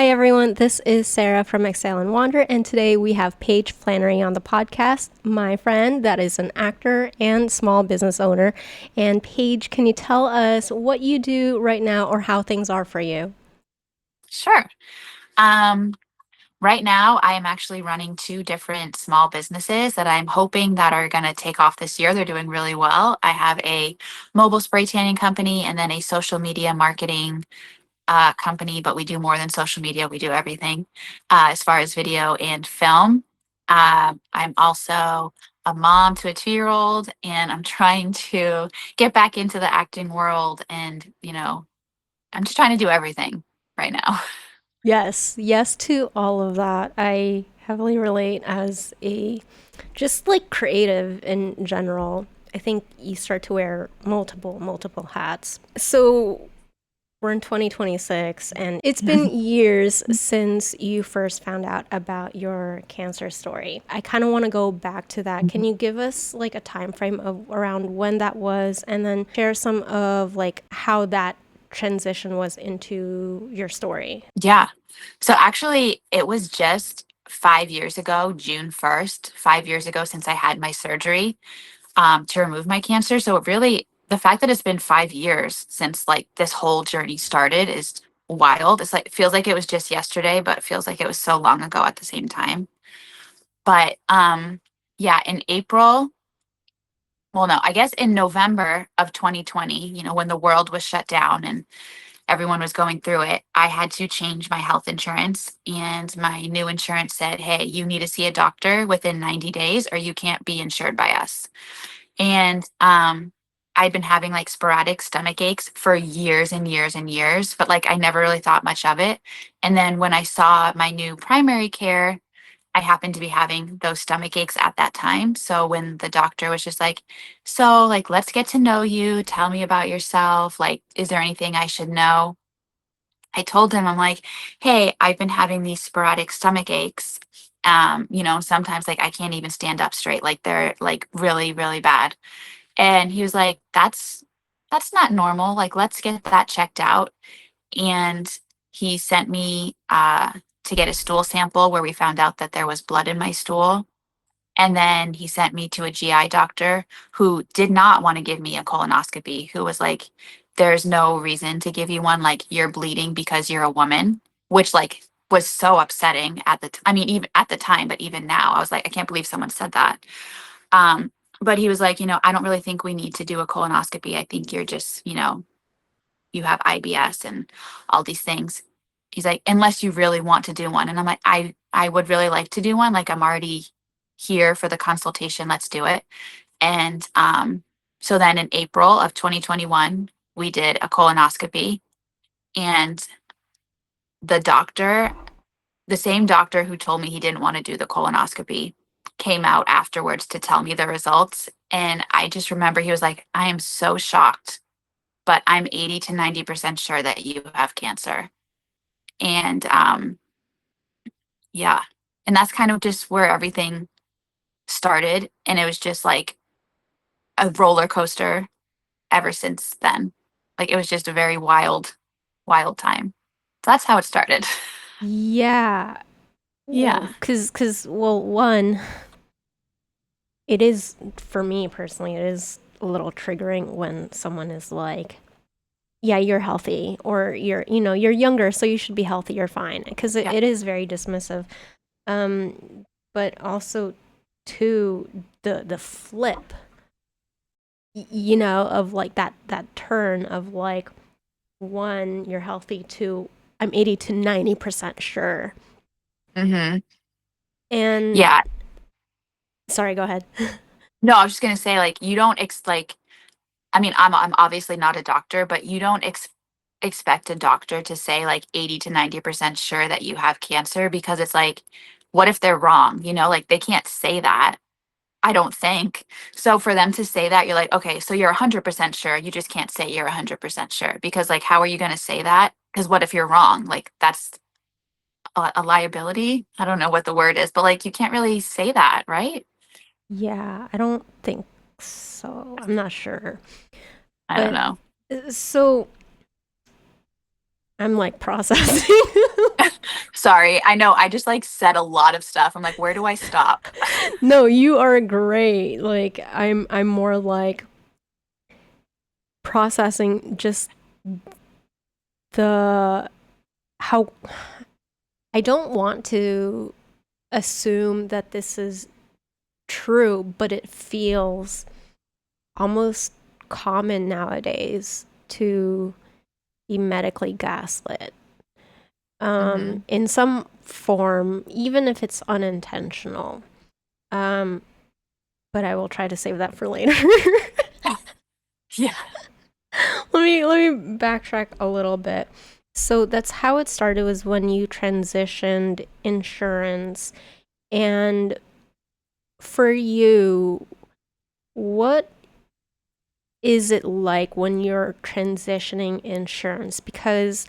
Hi, everyone. This is Sarah from Exhale and Wander, and today we have Paige Flannery on the podcast, my friend that is an actor and small business owner. And Paige, can you tell us what you do right now or how things are for you? Sure. Um, right now, I am actually running two different small businesses that I'm hoping that are going to take off this year. They're doing really well. I have a mobile spray tanning company and then a social media marketing company, but we do more than social media. We do everything as far as video and film. I'm also a mom to a 2-year-old, and I'm trying to get back into the acting world. And, I'm just trying to do everything right now. Yes, yes to all of that. I heavily relate as a just like creative in general. I think you start to wear multiple hats. So we're in 2026, and it's been years since you first found out about your cancer story. I kind of want to go back to that. Can you give us like a time frame of around when that was, and then share some of like how that transition was into your story? Yeah. So actually, it was just 5 years ago, June 1st, 5 years ago since I had my surgery to remove my cancer. So it really, the fact that it's been 5 years since like this whole journey started is wild. It's like, it feels like it was just yesterday, but it feels like it was so long ago at the same time. But yeah, in April, well, no, I guess in November of 2020, when the world was shut down and everyone was going through it, I had to change my health insurance. And my new insurance said, hey, you need to see a doctor within 90 days or you can't be insured by us. And I'd been having like sporadic stomach aches for years and years and years, but like I never really thought much of it. And then when I saw my new primary care, I happened to be having those stomach aches at that time. So when the doctor was just like, so like, let's get to know you. Tell me about yourself. Like, is there anything I should know? I told him, I'm like, hey, I've been having these sporadic stomach aches. Sometimes like I can't even stand up straight. Like they're like really, really bad. And he was like, that's not normal. Like, let's get that checked out. And he sent me to get a stool sample where we found out that there was blood in my stool. And then he sent me to a GI doctor who did not want to give me a colonoscopy, who was like, there's no reason to give you one. Like, you're bleeding because you're a woman, which, like, was so upsetting at I mean, even at the time, but even now, I was like, I can't believe someone said that. Um, but he was like, I don't really think we need to do a colonoscopy. I think you're just, you have IBS and all these things. He's like, unless you really want to do one. And I'm like, I would really like to do one. Like I'm already here for the consultation. Let's do it. And so then in April of 2021, we did a colonoscopy, and the doctor, the same doctor who told me he didn't want to do the colonoscopy, came out afterwards to tell me the results. And I just remember he was like, I am so shocked, but I'm 80 to 90% sure that you have cancer. And yeah, and that's kind of just where everything started. And it was just like a roller coaster ever since then. Like it was just a very wild, wild time. So that's how it started. Yeah, Yeah. well, one, it is for me personally, it is a little triggering when someone is like, yeah, you're healthy, or you're younger, so you should be healthy, you're fine, because it, Yeah. it is very dismissive. But also, too, the flip, of like that turn of like, one, you're healthy, two, I'm 80 to 90% sure. Hmm. And Yeah. sorry, go ahead. No, I was just gonna say, like, you don't like. I mean, I'm obviously not a doctor, but you don't expect a doctor to say like 80 to 90% sure that you have cancer, because it's like, what if they're wrong? Like they can't say that. I don't think. So for them to say that, you're like, okay, so you're 100% sure. You just can't say you're 100% sure, because like, how are you going to say that? Because what if you're wrong? Like that's a liability. I don't know what the word is, but like, you can't really say that, right? Yeah, I don't think so. I'm not sure. I don't But know. so I'm like processing. Sorry. I know I just like said a lot of stuff. I'm like, where do I stop? No, you are great. Like I'm more like processing just the how I don't want to assume that this is true, but it feels almost common nowadays to be medically gaslit Hmm. in some form, even if it's unintentional. Um, but I will try to save that for later. Yeah. Let me backtrack a little bit. So that's how it started, was when you transitioned insurance. And for you, what is it like when you're transitioning insurance? Because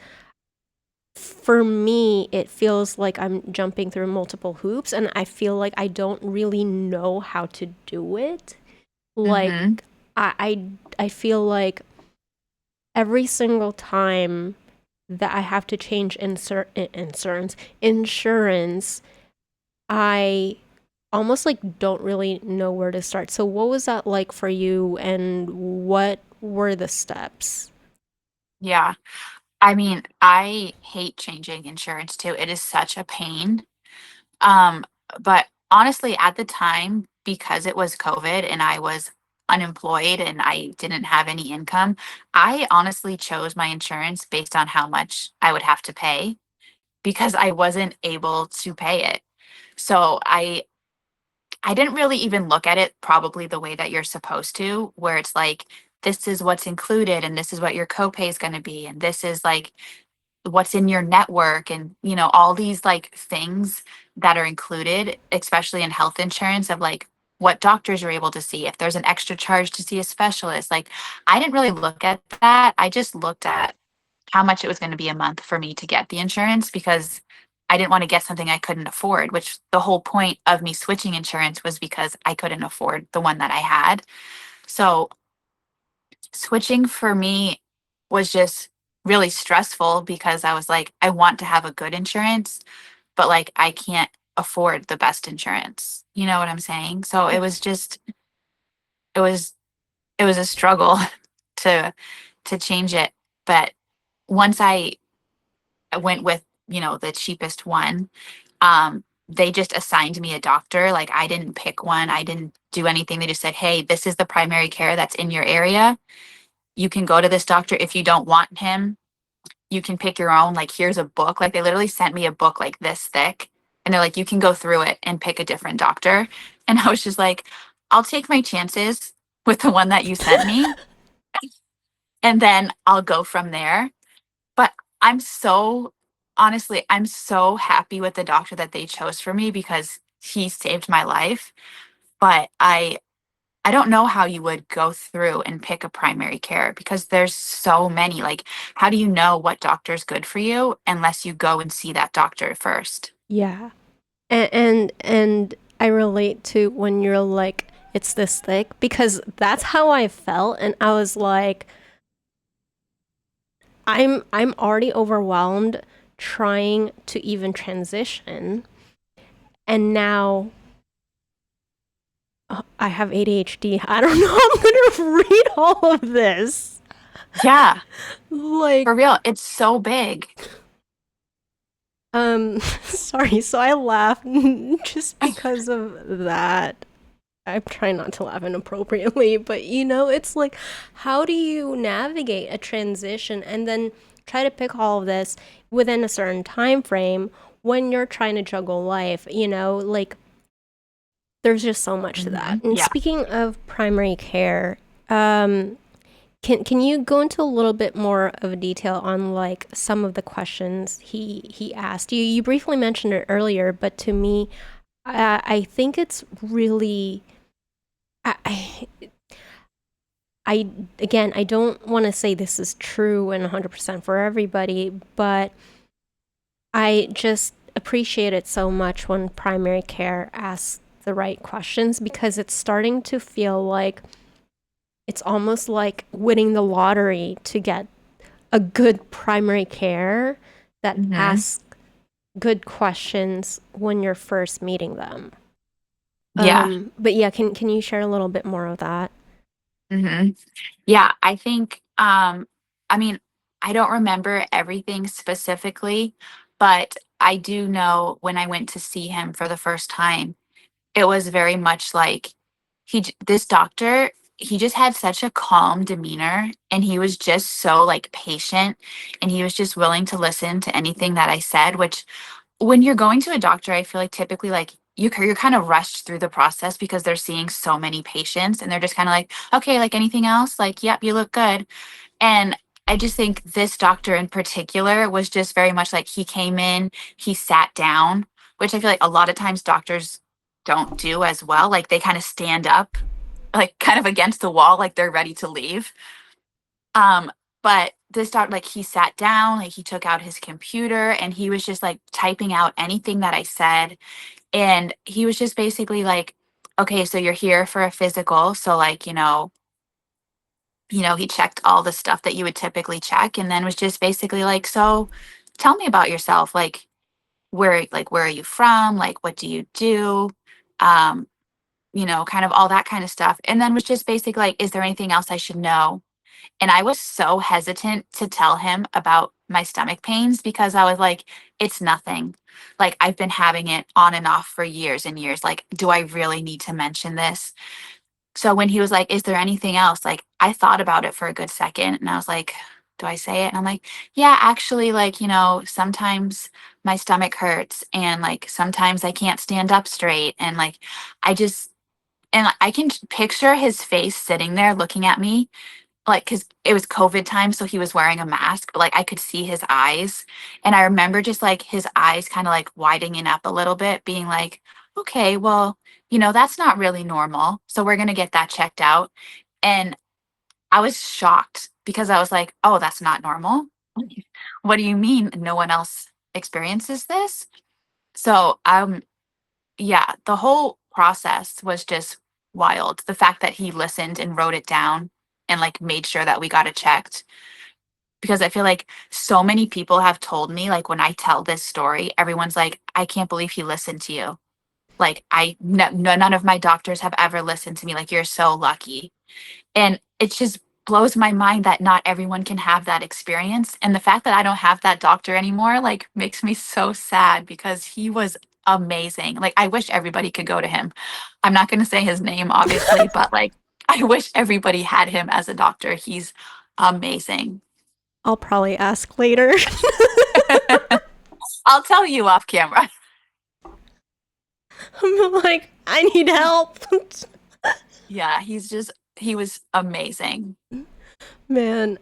for me, it feels like I'm jumping through multiple hoops and I feel like I don't really know how to do it. Like Hmm. I feel like every single time that I have to change insurance, I almost like don't really know where to start. So what was that like for you and what were the steps? Yeah. I mean, I hate changing insurance too. It is such a pain. Um, but honestly, at the time, because it was COVID and I was unemployed and I didn't have any income, I honestly chose my insurance based on how much I would have to pay because I wasn't able to pay it. So I didn't really even look at it probably the way that you're supposed to, where it's like, this is what's included and this is what your copay is going to be. And this is like what's in your network and, all these like things that are included, especially in health insurance of like what doctors you're able to see, if there's an extra charge to see a specialist. Like, I didn't really look at that. I just looked at how much it was going to be a month for me to get the insurance because I didn't want to get something I couldn't afford, which the whole point of me switching insurance was because I couldn't afford the one that I had. So switching for me was just really stressful because I was like, I want to have a good insurance, but like I can't afford the best insurance. You know what I'm saying? So it was just it was it was a struggle to change it. But once I went with, the cheapest one, they just assigned me a doctor. Like I didn't pick one. I didn't do anything. They just said, "Hey, this is the primary care that's in your area. You can go to this doctor. If you don't want him, you can pick your own. Like, here's a book." Like, they literally sent me a book like this thick. And they're like, you can go through it and pick a different doctor. And I was just like, I'll take my chances with the one that you sent me. And then I'll go from there. But I'm so, honestly, I'm so happy with the doctor that they chose for me because he saved my life. But I don't know how you would go through and pick a primary care because there's so many. Like, how do you know what doctor's good for you unless you go and see that doctor first? Yeah. And I relate to when you're like it's this thick because that's how I felt and I was like I'm already overwhelmed trying to even transition and now I have ADHD. I don't know I'm going to read all of this. Yeah, Like for real. It's so big. sorry, so I laugh just because of that. I'm trying not to laugh inappropriately, but it's like, how do you navigate a transition and then try to pick all of this within a certain time frame when you're trying to juggle life? Like there's just so much to that. And Yeah. speaking of primary care, can you go into a little bit more of a detail on like some of the questions he asked you? You briefly mentioned it earlier, but to me, I think it's really I, I again, I don't want to say this is true and 100% for everybody, but I just appreciate it so much when primary care asks the right questions because it's starting to feel like it's almost like winning the lottery to get a good primary care that Hmm. asks good questions when you're first meeting them. Yeah. But yeah, can you share a little bit more of that? hmm Yeah, I think, I mean, I don't remember everything specifically, but I do know when I went to see him for the first time, it was very much like this doctor, he just had such a calm demeanor and he was just so like patient and he was just willing to listen to anything that I said, which when you're going to a doctor, I feel like typically like you're kind of rushed through the process because they're seeing so many patients and they're just kind of like, okay, like anything else? Like, yep, you look good. And I just think this doctor in particular was just very much like he came in, he sat down, which I feel like a lot of times doctors don't do as well. Like they kind of stand up, like kind of against the wall, like they're ready to leave. Um, but this doctor, like he sat down, like he took out his computer and he was just like typing out anything that I said. And he was just basically like, okay, so you're here for a physical. So like, he checked all the stuff that you would typically check and then was just basically like, so tell me about yourself. Like where are you from? Like what do you do? Um, kind of all that kind of stuff. And then was just basically like, is there anything else I should know? And I was so hesitant to tell him about my stomach pains because I was like, it's nothing. Like I've been having it on and off for years and years. Like, do I really need to mention this? So when he was like, is there anything else? Like I thought about it for a good second and I was like, do I say it? And I'm like, yeah, actually, like, sometimes my stomach hurts and like sometimes I can't stand up straight. And like, I just, and I can picture his face sitting there looking at me like because it was COVID time, so he was wearing a mask, but like I could see his eyes. And I remember just like his eyes kind of like widening up a little bit, being like, okay, well, that's not really normal. So we're gonna get that checked out. And I was shocked because I was like, oh, that's not normal. What do you mean no one else experiences this? So yeah, the whole process was just wild. The fact that he listened and wrote it down and like made sure that we got it checked. Because I feel like so many people have told me, like when I tell this story, everyone's like, I can't believe he listened to you. Like none of my doctors have ever listened to me. Like you're so lucky. And it just blows my mind that not everyone can have that experience. And the fact that I don't have that doctor anymore, like makes me so sad because he was amazing. Like I wish everybody could go to him. I'm not going to say his name, obviously, but like I wish everybody had him as a doctor. He's amazing. I'll probably ask later. I'll tell you off camera. I'm like, I need help. Yeah, he was amazing. Man,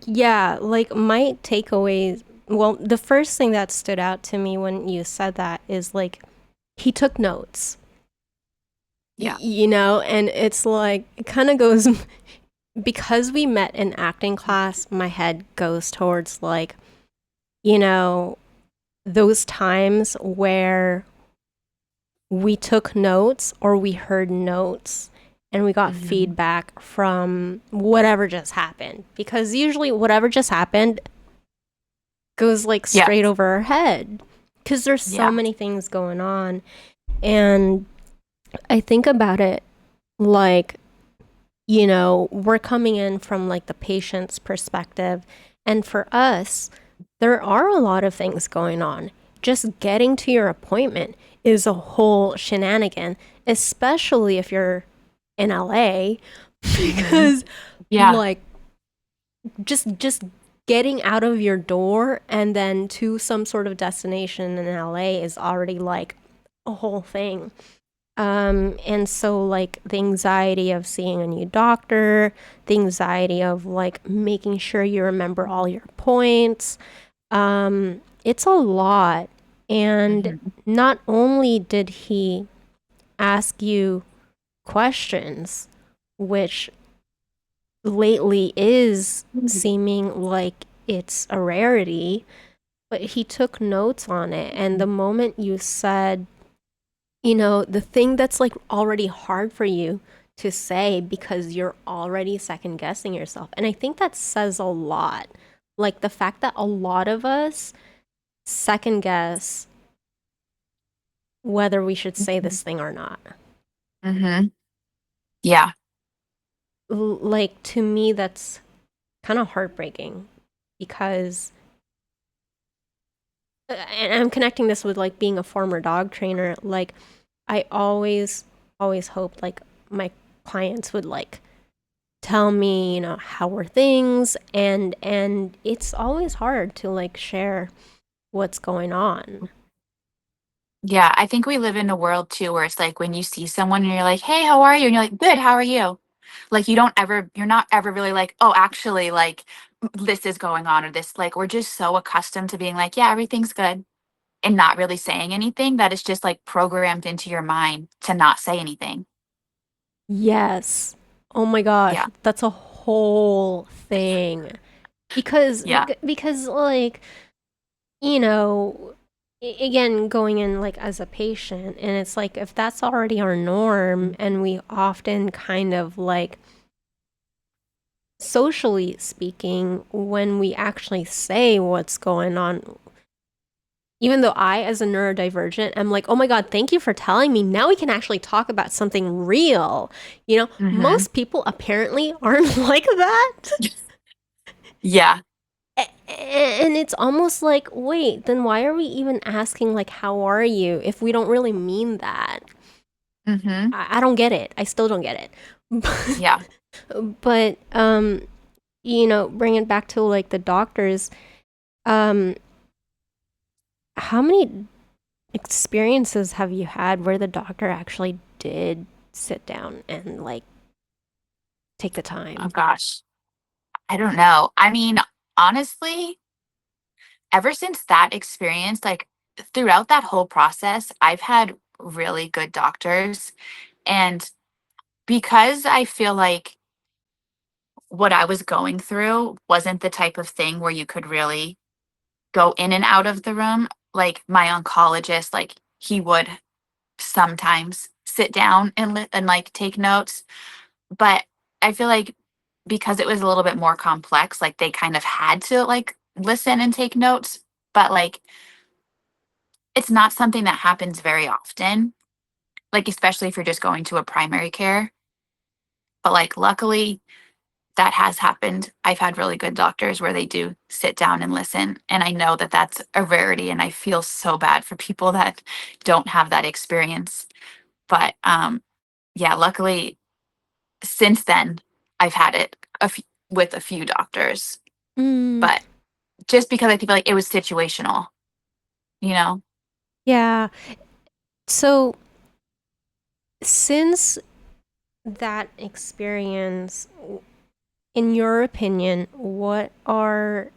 yeah, like my takeaways. Well, the first thing that stood out to me when you said that is like he took notes, Yeah. and it's like it kind of goes because we met in acting class. My head goes towards like, you know, those times where we took notes or we heard notes and we got hmm feedback from whatever just happened. Because usually, whatever just happened goes like Yeah. straight over our head because there's so Yeah. many things going on. And I think about it like, we're coming in from like the patient's perspective. And for us, there are a lot of things going on. Just getting to your appointment is a whole shenanigan, especially if you're in LA, hmm because Yeah. like just getting out of your door and then to some sort of destination in LA is already like a whole thing. And so like the anxiety of seeing a new doctor, the anxiety of like making sure you remember all your points, it's a lot. And hmm not only did he ask you questions, which lately is seeming like it's a rarity, but he took notes on it. And the moment you said, the thing that's like already hard for you to say because you're already second guessing yourself. And I think that says a lot. Like the fact that a lot of us second guess whether we should say this thing or not. Mm-hmm. Yeah. Like, to me, that's kind of heartbreaking because, and I'm connecting this with like being a former dog trainer. Like, I always hoped like my clients would like tell me, how were things, and it's always hard to like share what's going on. Yeah. I think we live in a world too where it's like when you see someone and you're like, hey, how are you? And you're like, good, how are you? Like you're not ever really like, oh, actually, like this is going on or this, like, we're just so accustomed to being like, yeah, everything's good and not really saying anything that it's just like programmed into your mind to not say anything. Yes. Oh my gosh, Yeah. that's a whole thing. Because Yeah. because like, you know, again, going in like as a patient, and it's like if that's already our norm, and we often kind of like, socially speaking, when we actually say what's going on, even though I, as a neurodivergent, am like, oh my God, thank you for telling me. Now we can actually talk about something real. Hmm. Most people apparently aren't like that. Yeah. And it's almost like, wait, then why are we even asking, like, how are you, if we don't really mean that? Hmm. I don't get it. I still don't get it. Yeah. But, bring it back to like the doctors. Um, how many experiences have you had where the doctor actually did sit down and like take the Oh time? gosh. I don't know. I mean, honestly, ever since that experience, like throughout that whole process, I've had really good doctors. And because I feel like what I was going through wasn't the type of thing where you could really go in and out of the room, like my oncologist, like he would sometimes sit down and and like take notes. But I feel like because it was a little bit more complex, like they kind of had to like listen and take notes. But like it's not something that happens very often, like especially if you're just going to a primary care. But like luckily that has happened. I've had really good doctors where they do sit down and listen. And I know that that's a rarity. And I feel so bad for people that don't have that experience. But yeah, luckily since then, I've had it with a few doctors. Mm, But just because I feel like it was situational, you know? yeah. So, since that experience, in your opinion, what are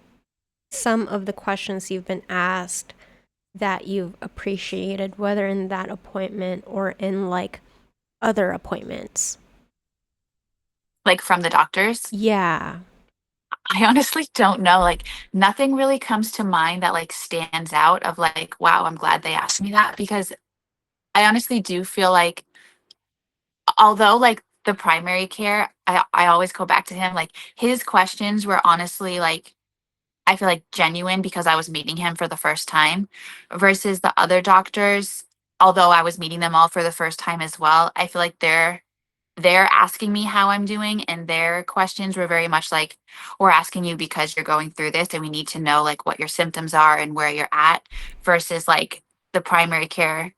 some of the questions you've been asked that you've appreciated, whether in that appointment or in like other appointments? Like from the doctors. Yeah. I honestly don't know. Like nothing really comes to mind that like stands out of like, wow, I'm glad they asked me that because I honestly do feel like although like the primary care, I always go back to him. Like his questions were honestly like I feel like genuine because I was meeting him for the first time versus the other doctors, although I was meeting them all for the first time as well. I feel like they're asking me how I'm doing and their questions were very much like we're asking you because you're going through this and we need to know like what your symptoms are and where you're at versus like the primary care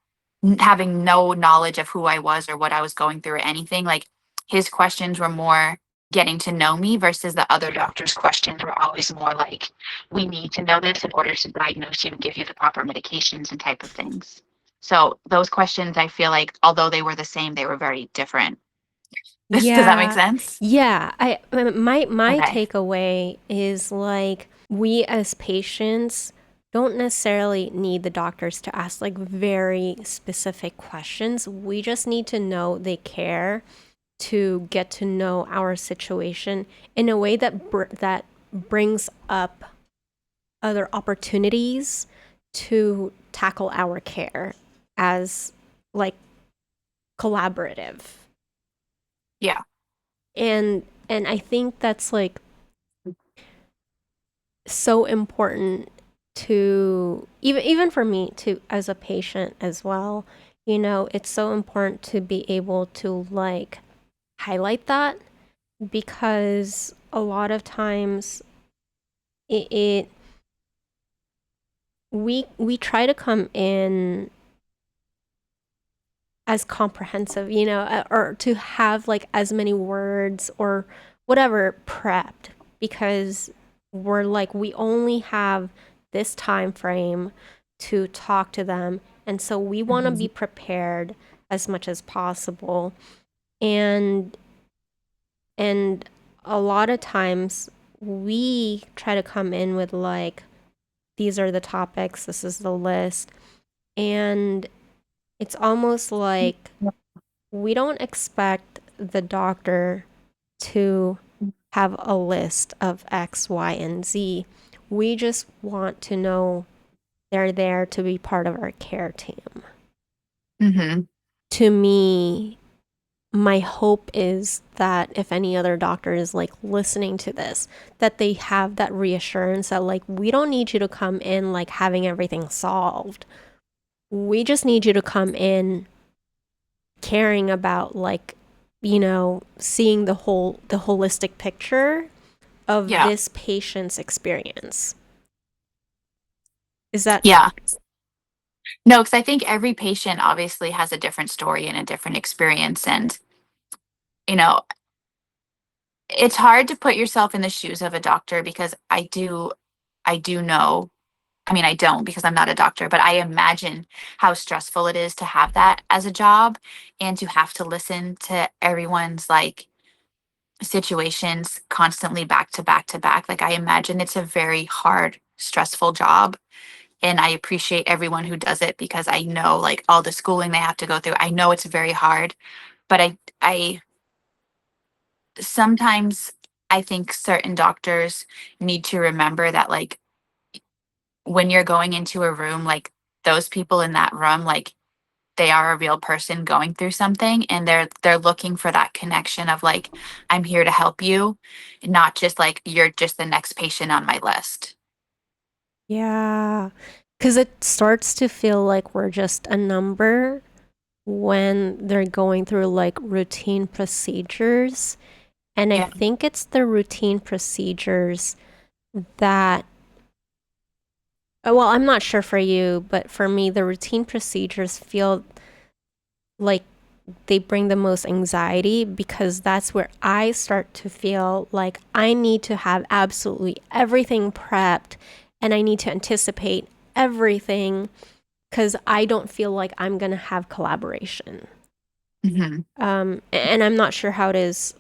having no knowledge of who I was or what I was going through or anything. Like his questions were more getting to know me versus the other doctor's questions were always more like we need to know this in order to diagnose you and give you the proper medications and type of things. So those questions I feel like although they were the same, they were very different. Does that make Yeah. sense? Yeah. My Okay. takeaway is like, we as patients don't necessarily need the doctors to ask like very specific questions. We just need to know they care, to get to know our situation in a way that brings up other opportunities to tackle our care as like collaborative. Yeah. And I think that's like so important, to even for me to as a patient as well, it's so important to be able to like highlight that because a lot of times it we try to come in as comprehensive, or to have like as many words or whatever prepped because we're like we only have this time frame to talk to them, and so we want to be Mhm. prepared as much as possible. And and a lot of times we try to come in with like these are the topics, this is the list, and it's almost like we don't expect the doctor to have a list of X, Y, and Z. We just want to know they're there to be part of our care team. Mhm. To me, my hope is that if any other doctor is like listening to this, that they have that reassurance that like we don't need you to come in like having everything solved. We just need you to come in caring about like seeing the holistic picture of Yeah. this patient's experience. Is that Yeah. No, because I think every patient obviously has a different story and a different experience. And, you know, it's hard to put yourself in the shoes of a doctor because I do know, I mean, I don't because I'm not a doctor, but I imagine how stressful it is to have that as a job and to have to listen to everyone's like situations constantly back to back to back. Like, I imagine it's a very hard, stressful job. And I appreciate everyone who does it because I know like all the schooling they have to go through. I know it's very hard, but I sometimes I think certain doctors need to remember that like when you're going into a room, like those people in that room, like they are a real person going through something and they're looking for that connection of like I'm here to help you, not just like you're just the next patient on my list. yeah, because it starts to feel like we're just a number when they're going through like routine procedures. And I Yeah. think it's the routine procedures that, well, I'm not sure for you, but for me, the routine procedures feel like they bring the most anxiety because that's where I start to feel like I need to have absolutely everything prepped and I need to anticipate everything because I don't feel like I'm going to have collaboration. Hmm. And I'm not sure how it is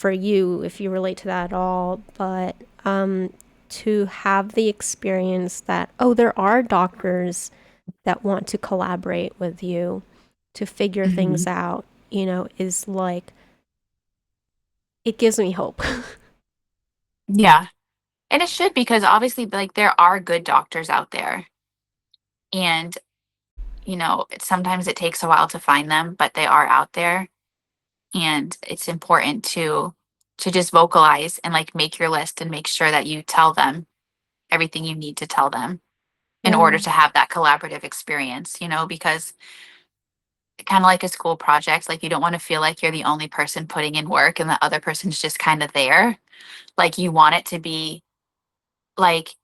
for you if you relate to that at all, but to have the experience that, oh, there are doctors that want to collaborate with you to figure things Hmm. out, is like, it gives me hope. Yeah. And it should because obviously like there are good doctors out there. And sometimes it takes a while to find them, but they are out there. And it's important to just vocalize and like make your list and make sure that you tell them everything you need to tell them in Yeah. order to have that collaborative experience, because kind of like a school project, like you don't want to feel like you're the only person putting in work and the other person's just kind of there. Like you want it to be like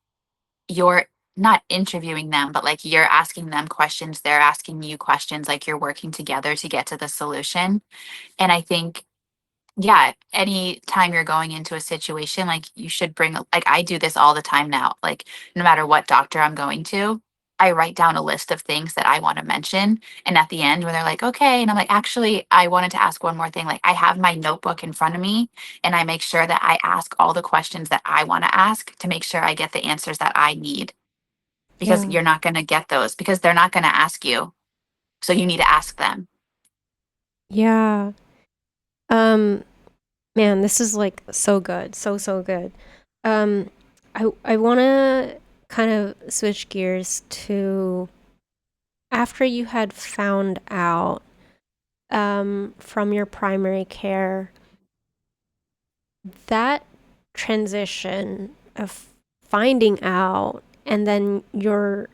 you're not interviewing them, but like you're asking them questions, they're asking you questions, like you're working together to get to the solution. And I think, yeah, any time you're going into a situation, like you should bring, like I do this all the time now, like no matter what doctor I'm going to, I write down a list of things that I want to mention. And at the end, when they're like, okay, and I'm like, actually, I wanted to ask one more thing. Like I have my notebook in front of me and I make sure that I ask all the questions that I want to ask to make sure I get the answers that I need because Yeah. you're not going to get those because they're not going to ask you. So you need to ask them. Yeah. Um, Man, this is like so good. So, so good. Um, I want to kind of switch gears to after you had found out from your primary care that transition of finding out and then your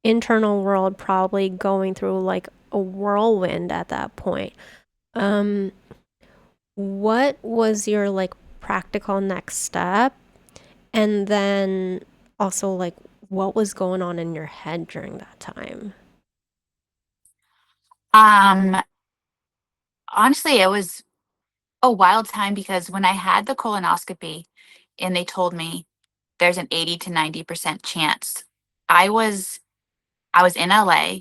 internal world probably going through like a whirlwind at that point. Um, what was your like practical next step? And then also like what was going on in your head during that time? Um, Honestly, it was a wild time because when I had the colonoscopy and they told me there's an 80 to 90% chance, I was I was in LA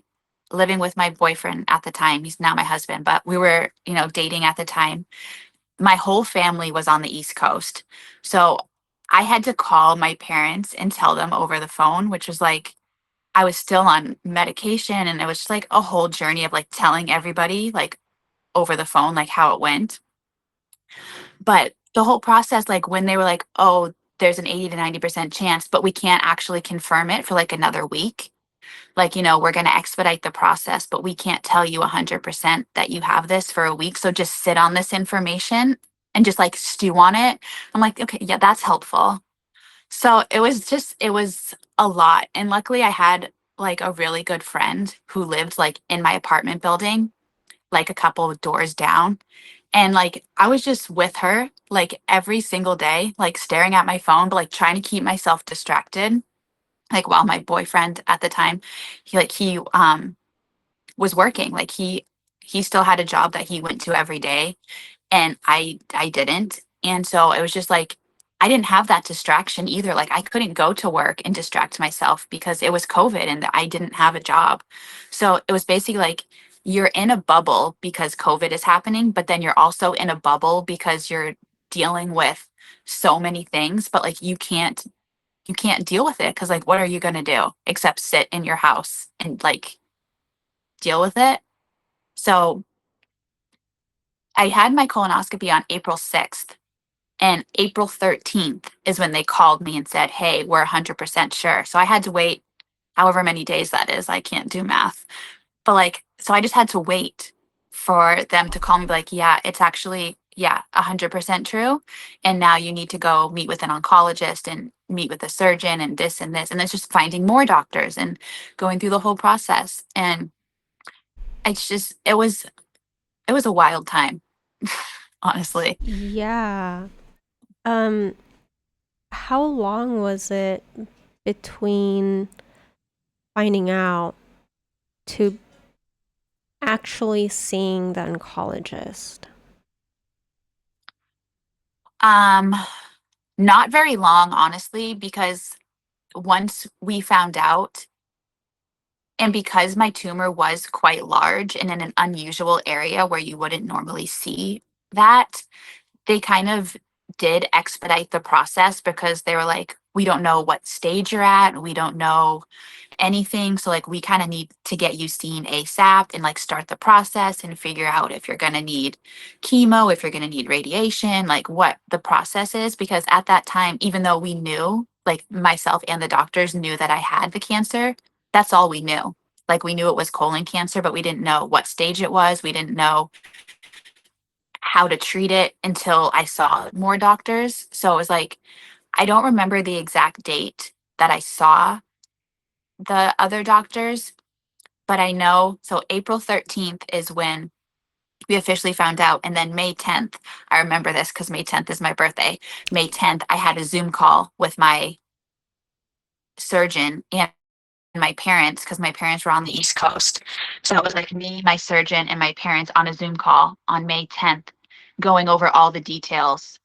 living with my boyfriend at the time. He's now my husband, but we were, dating at the time. My whole family was on the East Coast. So I had to call my parents and tell them over the phone, which was like I was still on medication and it was just like a whole journey of like telling everybody like over the phone like how it went. But the whole process, like when they were like, "Oh, there's an 80 to 90% chance, but we can't actually confirm it for like another week." Like, we're going to expedite the process, but we can't tell you 100% that you have this for a week. So just sit on this information and just like stew on it. I'm like, okay, yeah, that's helpful. So it was a lot. And luckily, I had like a really good friend who lived like in my apartment building, like a couple of doors down. And like I was just with her like every single day, like staring at my phone, but like trying to keep myself distracted like while my boyfriend at the time he was working like he still had a job that he went to every day and I didn't. And so it was just like I didn't have that distraction either. Like I couldn't go to work and distract myself because it was COVID and I didn't have a job. So it was basically like you're in a bubble because COVID is happening, but then you're also in a bubble because you're dealing with so many things, but like you can't deal with it because like what are you going to do except sit in your house and like deal with it. So I had my colonoscopy on April 6th, and April 13th is when they called me and said, hey, we're 100% sure. So I had to wait however many days that is. I can't do math. But like, so I just had to wait for them to call me, be like, yeah, it's actually, yeah, 100% true. And now you need to go meet with an oncologist and meet with a surgeon and this and this. And it's just finding more doctors and going through the whole process. And it's just, it was a wild time, honestly. Yeah. Um, how long was it between finding out to actually seeing the oncologist? Um, Not very long, honestly, because once we found out, and because my tumor was quite large and in an unusual area where you wouldn't normally see that, they kind of did expedite the process because they were like, we don't know what stage you're at. We don't know anything. So, like, we kind of need to get you seen ASAP and like start the process and figure out if you're going to need chemo, if you're going to need radiation, like what the process is. Because at that time, even though we knew, like, myself and the doctors knew that I had the cancer, that's all we knew. Like, we knew it was colon cancer, but we didn't know what stage it was. We didn't know how to treat it until I saw more doctors. So it was like, I don't remember the exact date that I saw the other doctors, but I know so April 13th is when we officially found out. And then May 10th, I remember this because May 10th is my birthday. May 10th, I had a Zoom call with my surgeon and my parents because my parents were on the East Coast. So it was like me, my surgeon, and my parents on a Zoom call on May 10th, going over all the details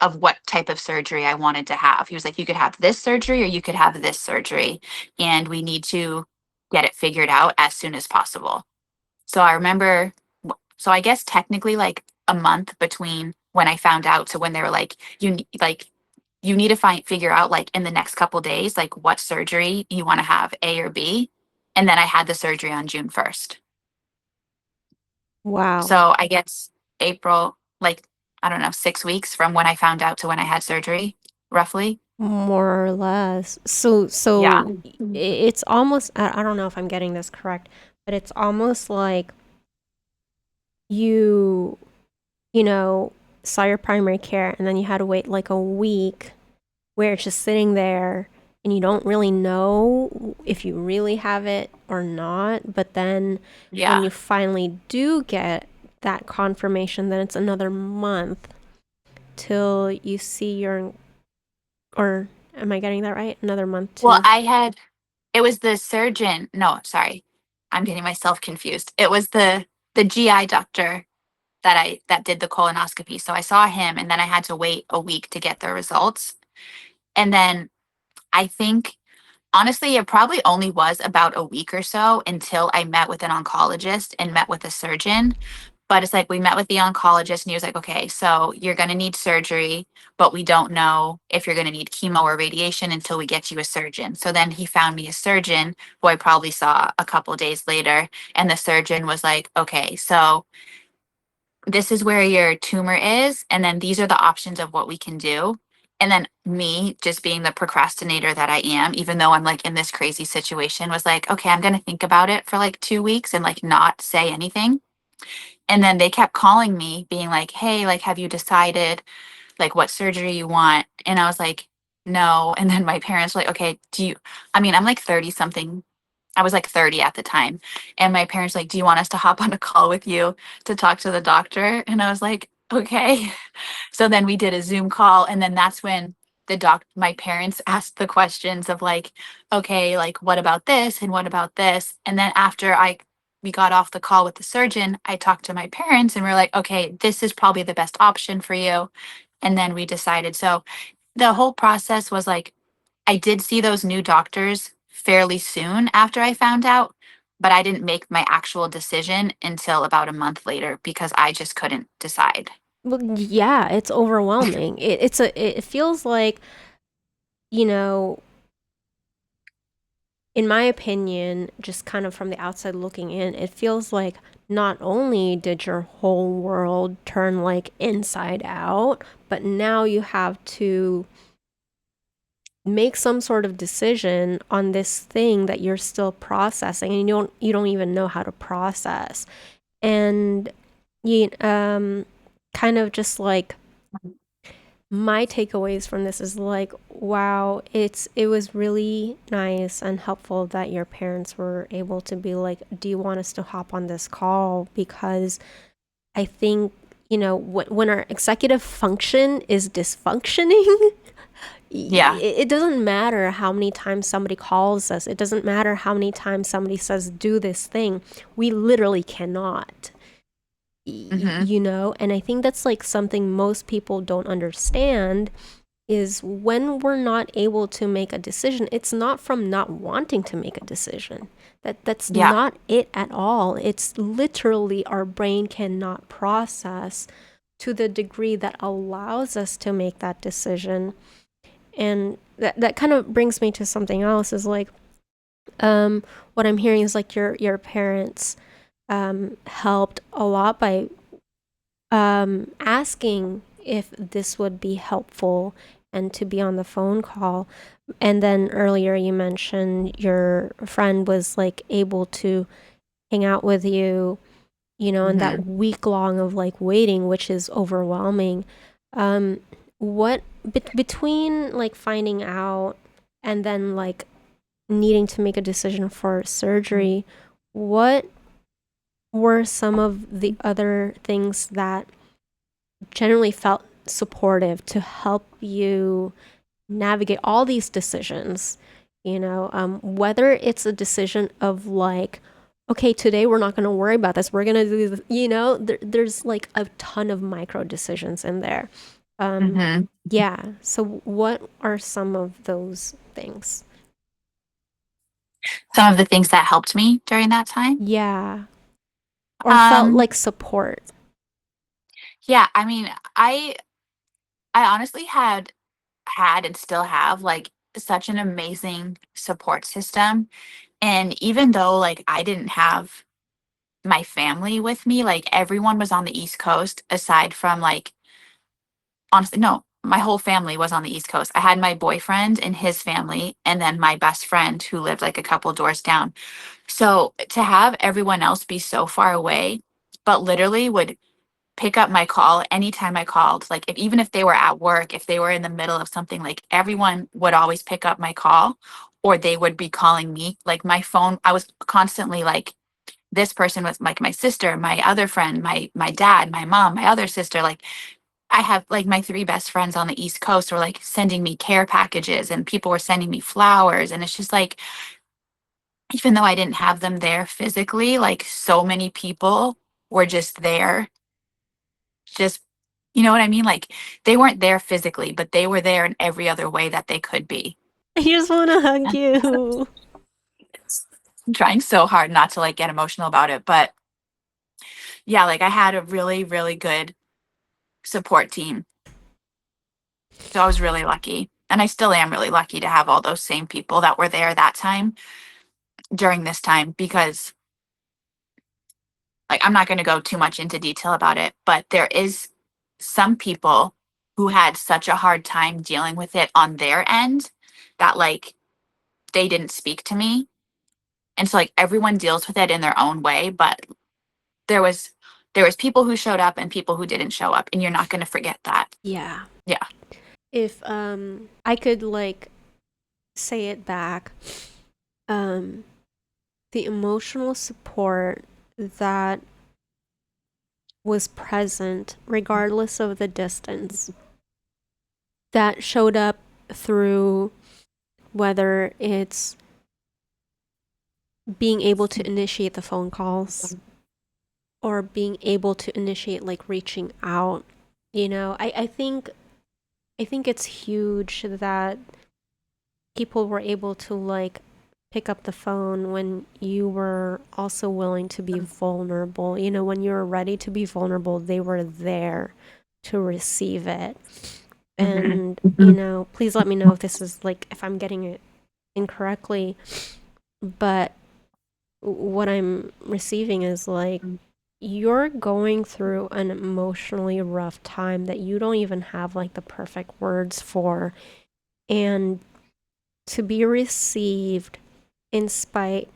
of what type of surgery I wanted to have. He was like, you could have this surgery or you could have this surgery. And we need to get it figured out as soon as possible. So I remember, so I guess technically like a month between when I found out to when they were like, you need to figure out like in the next couple days, like what surgery you want to have, A or B. And then I had the surgery on June 1st. Wow. So I guess April, like, I don't know, 6 weeks from when I found out to when I had surgery, roughly. More or less. So, Yeah. it's almost, I don't know if I'm getting this correct, but it's almost like you, you know, saw your primary care and then you had to wait like a week where it's just sitting there and you don't really know if you really have it or not. But then when Yeah. you finally do get that confirmation, then it's another month till you see your, or am I getting that right? Another month Well, to. I had it was the surgeon. No, sorry. I'm getting myself confused. It was the GI doctor that did the colonoscopy. So I saw him and then I had to wait a week to get the results. And then I think honestly it probably only was about a week or so until I met with an oncologist and met with a surgeon. But it's like we met with the oncologist and he was like, okay, so you're going to need surgery, but we don't know if you're going to need chemo or radiation until we get you a surgeon. So then he found me a surgeon who I probably saw a couple days later. And the surgeon was like, okay, so this is where your tumor is. And then these are the options of what we can do. And then me, just being the procrastinator that I am, even though I'm like in this crazy situation, was like, okay, I'm going to think about it for like 2 weeks and like not say anything. And then they kept calling me, being like, hey, like, have you decided like what surgery you want? And I was like, no. And then my parents were like, okay, I mean, I'm like 30 something. I was like 30 at the time. And my parents were like, do you want us to hop on a call with you to talk to the doctor? And I was like, okay. So then we did a Zoom call, and then that's when my parents asked the questions of like, okay, like what about this and what about this? And then after we got off the call with the surgeon, I talked to my parents and we are like, okay, this is probably the best option for you. And then we decided. So the whole process was like, I did see those new doctors fairly soon after I found out, but I didn't make my actual decision until about a month later because I just couldn't decide. Well, yeah, it's overwhelming. It feels like, you know, in my opinion, just kind of from the outside looking in, it feels like not only did your whole world turn like inside out, but now you have to make some sort of decision on this thing that you're still processing, and you don't even know how to process. And you kind of just like my takeaways from this is like, wow, it was really nice and helpful that your parents were able to be like, do you want us to hop on this call? Because I think, when our executive function is dysfunctioning, Yeah. it doesn't matter how many times somebody calls us. It doesn't matter how many times somebody says, do this thing. We literally cannot. Hmm. And I think that's like something most people don't understand is when we're not able to make a decision, it's not from not wanting to make a decision. That's Yeah. not it at all. It's literally our brain cannot process to the degree that allows us to make that decision. And that kind of brings me to something else is like, what I'm hearing is like your parents helped a lot by asking if this would be helpful and to be on the phone call. And then earlier you mentioned your friend was like able to hang out with you, in that Hmm. week long of like waiting, which is overwhelming. Um, what between like finding out and then like needing to make a decision for surgery, what were some of the other things that generally felt supportive to help you navigate all these decisions? Whether it's a decision of like, okay, today we're not going to worry about this, we're going to do this, there's like a ton of micro decisions in there. um Hmm. yeah, so what are some of those things? Some of the things that helped me during that time. Yeah, or felt Um, like support. yeah, I mean, I honestly had and still have like such an amazing support system. And even though like I didn't have my family with me, like everyone was on the East Coast aside from like honestly, no, my whole family was on the East Coast. I had my boyfriend and his family, and then my best friend who lived like a couple doors down. So to have everyone else be so far away, but literally would pick up my call anytime I called. Like if even if they were at work, if they were in the middle of something, like everyone would always pick up my call or they would be calling me. Like my phone, I was constantly like this person was like my sister, my other friend, my dad, my mom, my other sister. Like I have like my three best friends on the East Coast were like sending me care packages and people were sending me flowers. And it's just like, even though I didn't have them there physically, like so many people were just there, just, you know what I mean? Like they weren't there physically, but they were there in every other way that they could be. I just want to hug And you. I'm trying so hard not to like get emotional about it. But yeah, like I had a really, really good support team. So I was really lucky. And I still am really lucky to have all those same people that were there that time during this time because like I'm not going to go too much into detail about it, but there is some people who had such a hard time dealing with it on their end that like they didn't speak to me. And so like everyone deals with it in their own way, but there was there was people who showed up and people who didn't show up and you're not going to forget that. Yeah. Yeah. If I could like say it back, um the emotional support that was present regardless of the distance that showed up through whether it's being able to initiate the phone calls or being able to initiate like reaching out. I think it's huge that people were able to like pick up the phone when you were also willing to be vulnerable. When you were ready to be vulnerable, they were there to receive it. Hmm. And, please let me know if this is like, if I'm getting it incorrectly. But what I'm receiving is like, you're going through an emotionally rough time that you don't even have like the perfect words for. And to be received in spite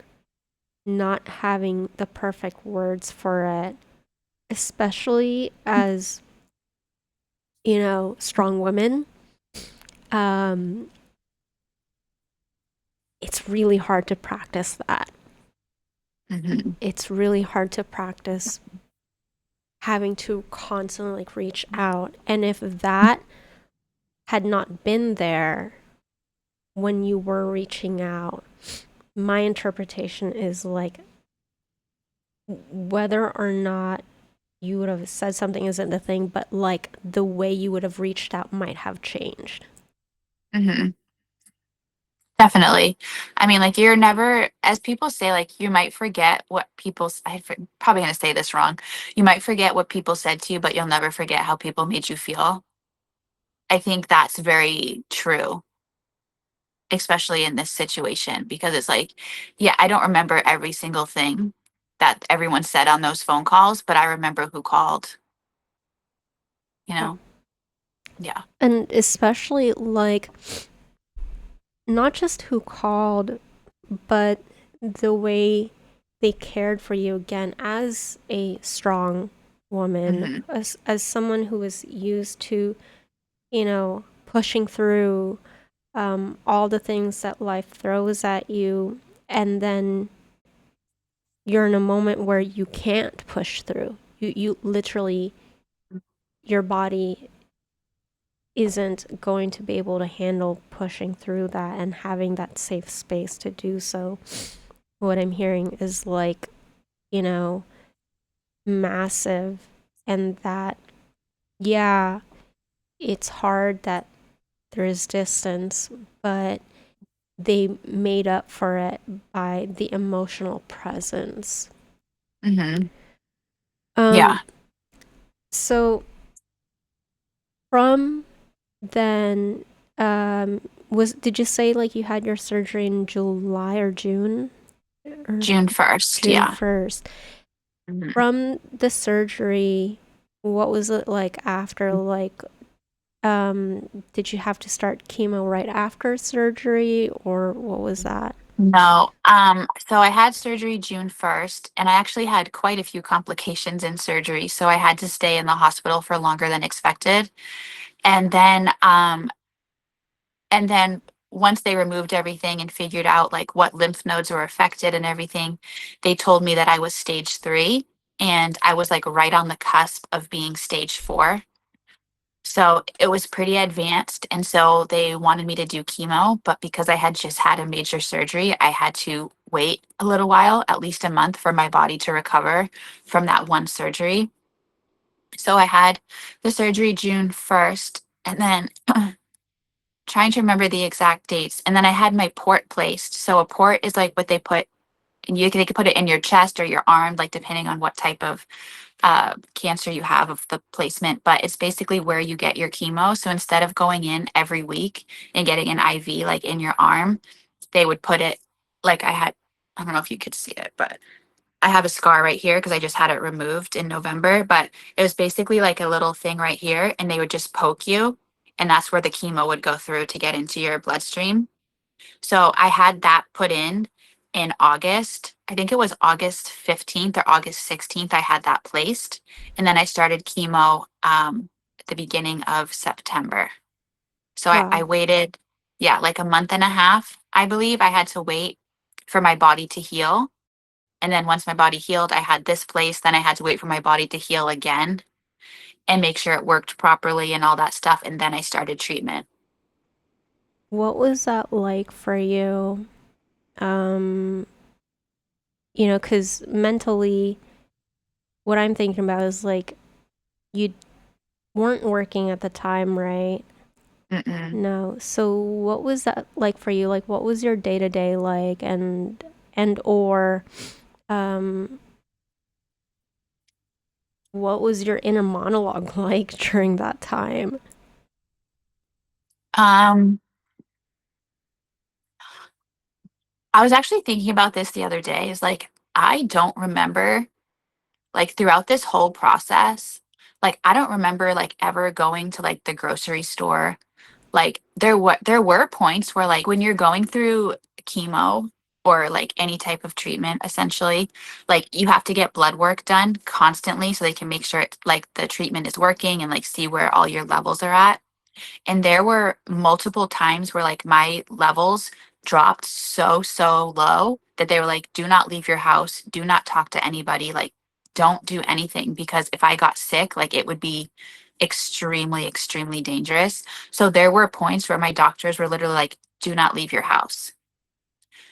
not having the perfect words for it, especially as, strong women, um, it's really hard to practice that. Hmm. It's really hard to practice having to constantly like reach out. And if that had not been there when you were reaching out, my interpretation is like whether or not you would have said something isn't the thing, but like the way you would have reached out might have changed. Hmm. Definitely. I mean, like you're never, as people say, like you might forget what probably going to say this wrong. You might forget what people said to you, but you'll never forget how people made you feel. I think that's very true, especially in this situation, because it's like, yeah, I don't remember every single thing that everyone said on those phone calls, but I remember who called, you Yeah. know? Yeah. And especially like not just who called, but the way they cared for you again as a strong woman, Hmm. as someone who was used to, pushing through all the things that life throws at you. And then you're in a moment where you can't push through. You literally, your body isn't going to be able to handle pushing through that and having that safe space to do so. What I'm hearing is like, you know, massive, and that, yeah, it's hard that there is distance, but they made up for it by the emotional presence. Hmm. Um, Yeah. so from then, was did you say like you had your surgery in July or June or June 1st. June Yeah. 1st? Hmm. From the surgery, what was it like after? Like, did you have to start chemo right after surgery, or what was that? No. So I had surgery June 1st, and I actually had quite a few complications in surgery. So I had to stay in the hospital for longer than expected. And then and then once they removed everything and figured out like what lymph nodes were affected and everything, they told me that I was stage 3, and I was like right on the cusp of being stage 4. So it was pretty advanced. And so they wanted me to do chemo. But because I had just had a major surgery, I had to wait a little while, at least a month, for my body to recover from that one surgery. So I had the surgery June 1st. And then trying to remember the exact dates. And then I had my port placed. So a port is like what they put, and they could put it in your chest or your arm, like depending on what type of cancer you have of the placement, but it's basically where you get your chemo. So instead of going in every week and getting an IV like in your arm, they would put it like I don't know if you could see it, but I have a scar right here because I just had it removed in November. But it was basically like a little thing right here, and they would just poke you. And that's where the chemo would go through to get into your bloodstream. So I had that put in August. I think it was August 15th or August 16th. I had that placed. And then I started chemo at the beginning of September. So I Wow. waited, yeah, like a month and a half, I believe. I had to wait for my body to heal. And then once my body healed, I had this placed. Then I had to wait for my body to heal again and make sure it worked properly and all that stuff. And then I started treatment. What was that like for you? Um, because mentally, what I'm thinking about is like you weren't working at the time, right? Mm-mm. No. So what was that like for you? Like what was your day-to-day like and or um what was your inner monologue like during that time? Um, I was actually thinking about this the other day. Is like, I don't remember, like, throughout this whole process, like, I don't remember, like, ever going to, like, the grocery store. Like, there were points where, like, when you're going through chemo or, like, any type of treatment, essentially, like, you have to get blood work done constantly so they can make sure it's, like, the treatment is working and, like, see where all your levels are at. And there were multiple times where like my levels dropped so low that they were like, do not leave your house, do not talk to anybody, like don't do anything, because if I got sick, like it would be extremely dangerous. So there were points where my doctors were literally like, do not leave your house.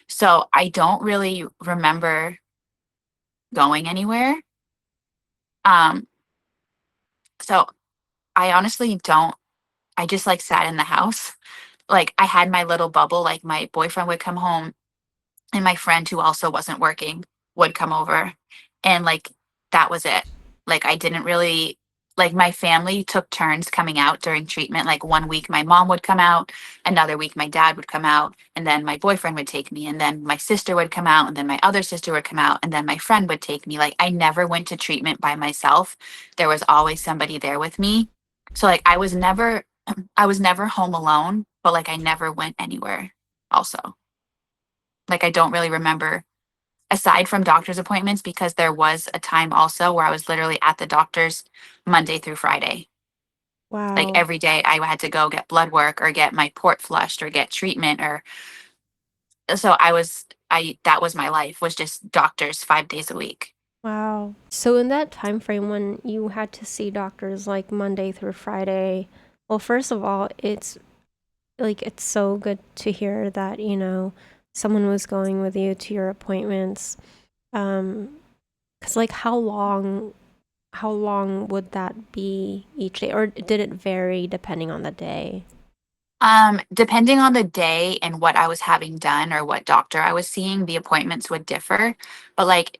So I don't really remember going anywhere. Um, so I honestly don't, I just like sat in the house. Like I had my little bubble, like my boyfriend would come home and my friend who also wasn't working would come over, and like that was it. Like I didn't really, like my family took turns coming out during treatment. Like one week my mom would come out, another week my dad would come out, and then my boyfriend would take me, and then my sister would come out, and then my other sister would come out, and then my friend would take me. Like I never went to treatment by myself. There was always somebody there with me. So like I was never home alone, but like I never went anywhere also. Like I don't really remember, aside from doctor's appointments, because there was a time also where I was literally at the doctor's Monday through Friday. Like Wow. every day I had to go get blood work or get my port flushed or get treatment, or so I that was my life, was just doctors 5 days a week. Wow. So in that time frame when you had to see doctors like Monday through Friday, well, first of all, it's so good to hear that, someone was going with you to your appointments. Um, 'Cause like how long would that be each day? Or did it vary depending on the day? Depending on the day and what I was having done or what doctor I was seeing, the appointments would differ. But like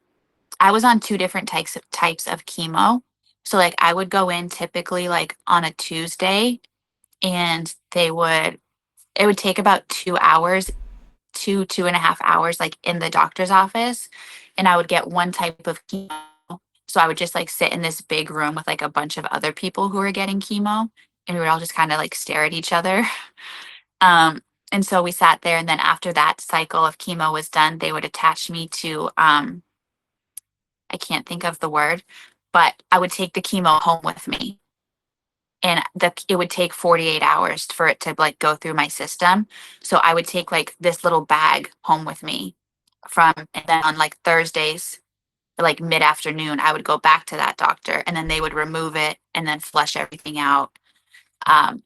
I was on two different types of chemo. So like I would go in typically like on a Tuesday, and it would take about 2 hours, 2.5 hours, like in the doctor's office. And I would get one type of chemo. So I would just like sit in this big room with like a bunch of other people who were getting chemo, and we would all just kind of like stare at each other. And so we sat there, and then after that cycle of chemo was done, they would attach me to I can't think of the word, but I would take the chemo home with me. And it would take 48 hours for it to like go through my system. So I would take like this little bag home with me from, and then on like Thursdays, like mid afternoon, I would go back to that doctor and then they would remove it and then flush everything out. Um,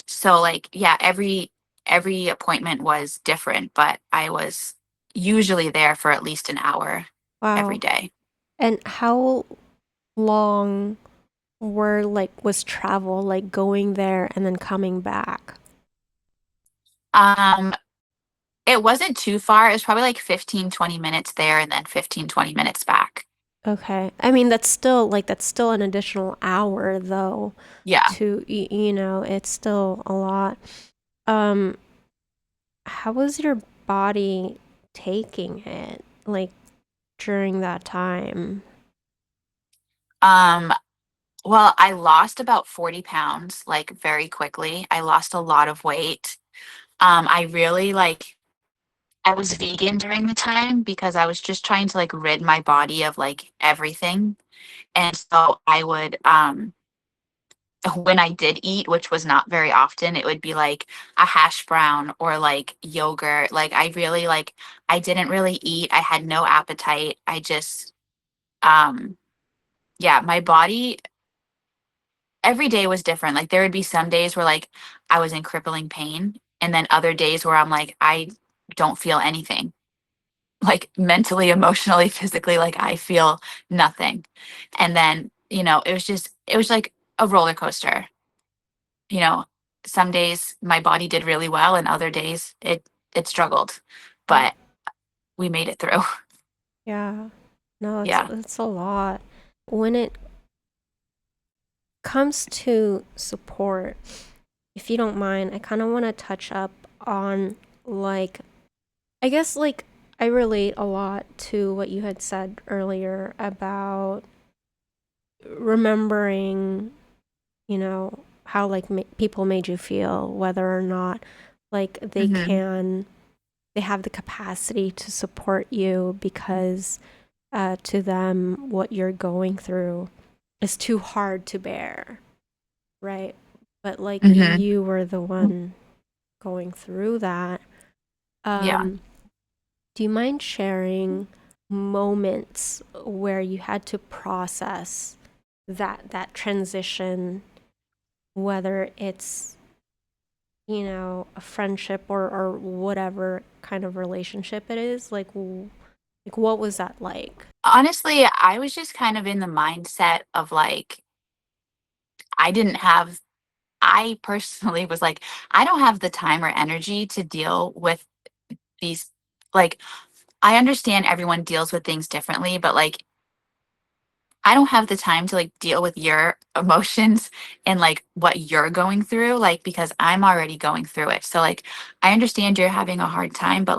so like, yeah, every appointment was different, but I was usually there for at least an hour every Wow. day. And how long was travel like going there and then coming back? Um, it wasn't too far. It was probably like 15, 20 minutes there and then 15, 20 minutes back. Okay. I mean, that's still an additional hour though Yeah. to it's still a lot. Um, how was your body taking it like during that time? Um, well, I lost about 40 pounds like very quickly. I lost a lot of weight. I really like I was vegan during the time because I was just trying to like rid my body of like everything. And so I would when I did eat, which was not very often, it would be like a hash brown or like yogurt. Like I really like I didn't really eat. I had no appetite. I just um yeah, my body every day was different. Like there would be some days where like I was in crippling pain and then other days where I'm like I don't feel anything. Like mentally, emotionally, physically, like I feel nothing. And then, it was like a roller coaster. You know, some days my body did really well and other days it struggled. Yeah. But we made it through. Yeah. No, it's Yeah. it's a lot. When it comes to support, if you don't mind, I kind of want to touch up on like I guess like I relate a lot to what you had said earlier about remembering, how like people made you feel, whether or not like Hmm. they have the capacity to support you because to them what you're going through is too hard to bear, right? But like Hmm. you were the one going through that. Yeah. Um, do you mind sharing moments where you had to process that transition, whether it's a friendship or whatever kind of relationship it is? Like what was that like? Honestly, I was just kind of in the mindset of like I didn't have I personally was like, I don't have the time or energy to deal with these. Like, I understand everyone deals with things differently, but like, I don't have the time to like deal with your emotions and like what you're going through, like, because I'm already going through it. So, like, I understand you're having a hard time, but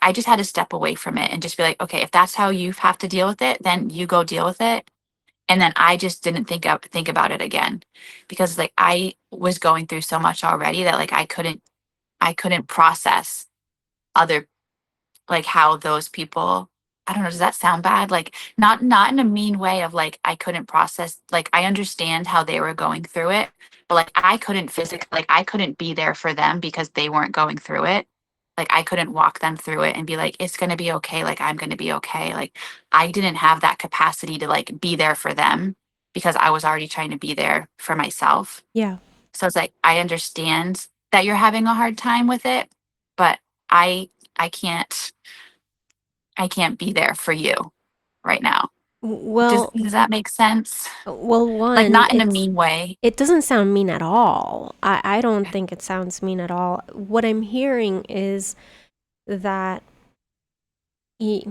I just had to step away from it and just be like, okay, if that's how you have to deal with it, then you go deal with it. And then I just didn't think about it again because like I was going through so much already that like I couldn't process other like how those people. I don't know, does that sound bad? Like not in a mean way of like I couldn't process, like I understand how they were going through it, but like I couldn't physically, like I couldn't be there for them because they weren't going through it. Like I couldn't walk them through it and be like it's going to be okay, like I'm going to be okay. Like I didn't have that capacity to like be there for them because I was already trying to be there for myself. Yeah. So it's like I understand that you're having a hard time with it, but I I can't I can't be there for you right now. Does Well, does that make sense? Like one, not in a mean way. it doesn't sound mean at all. I don't think it sounds mean at all. What I'm hearing is that, y-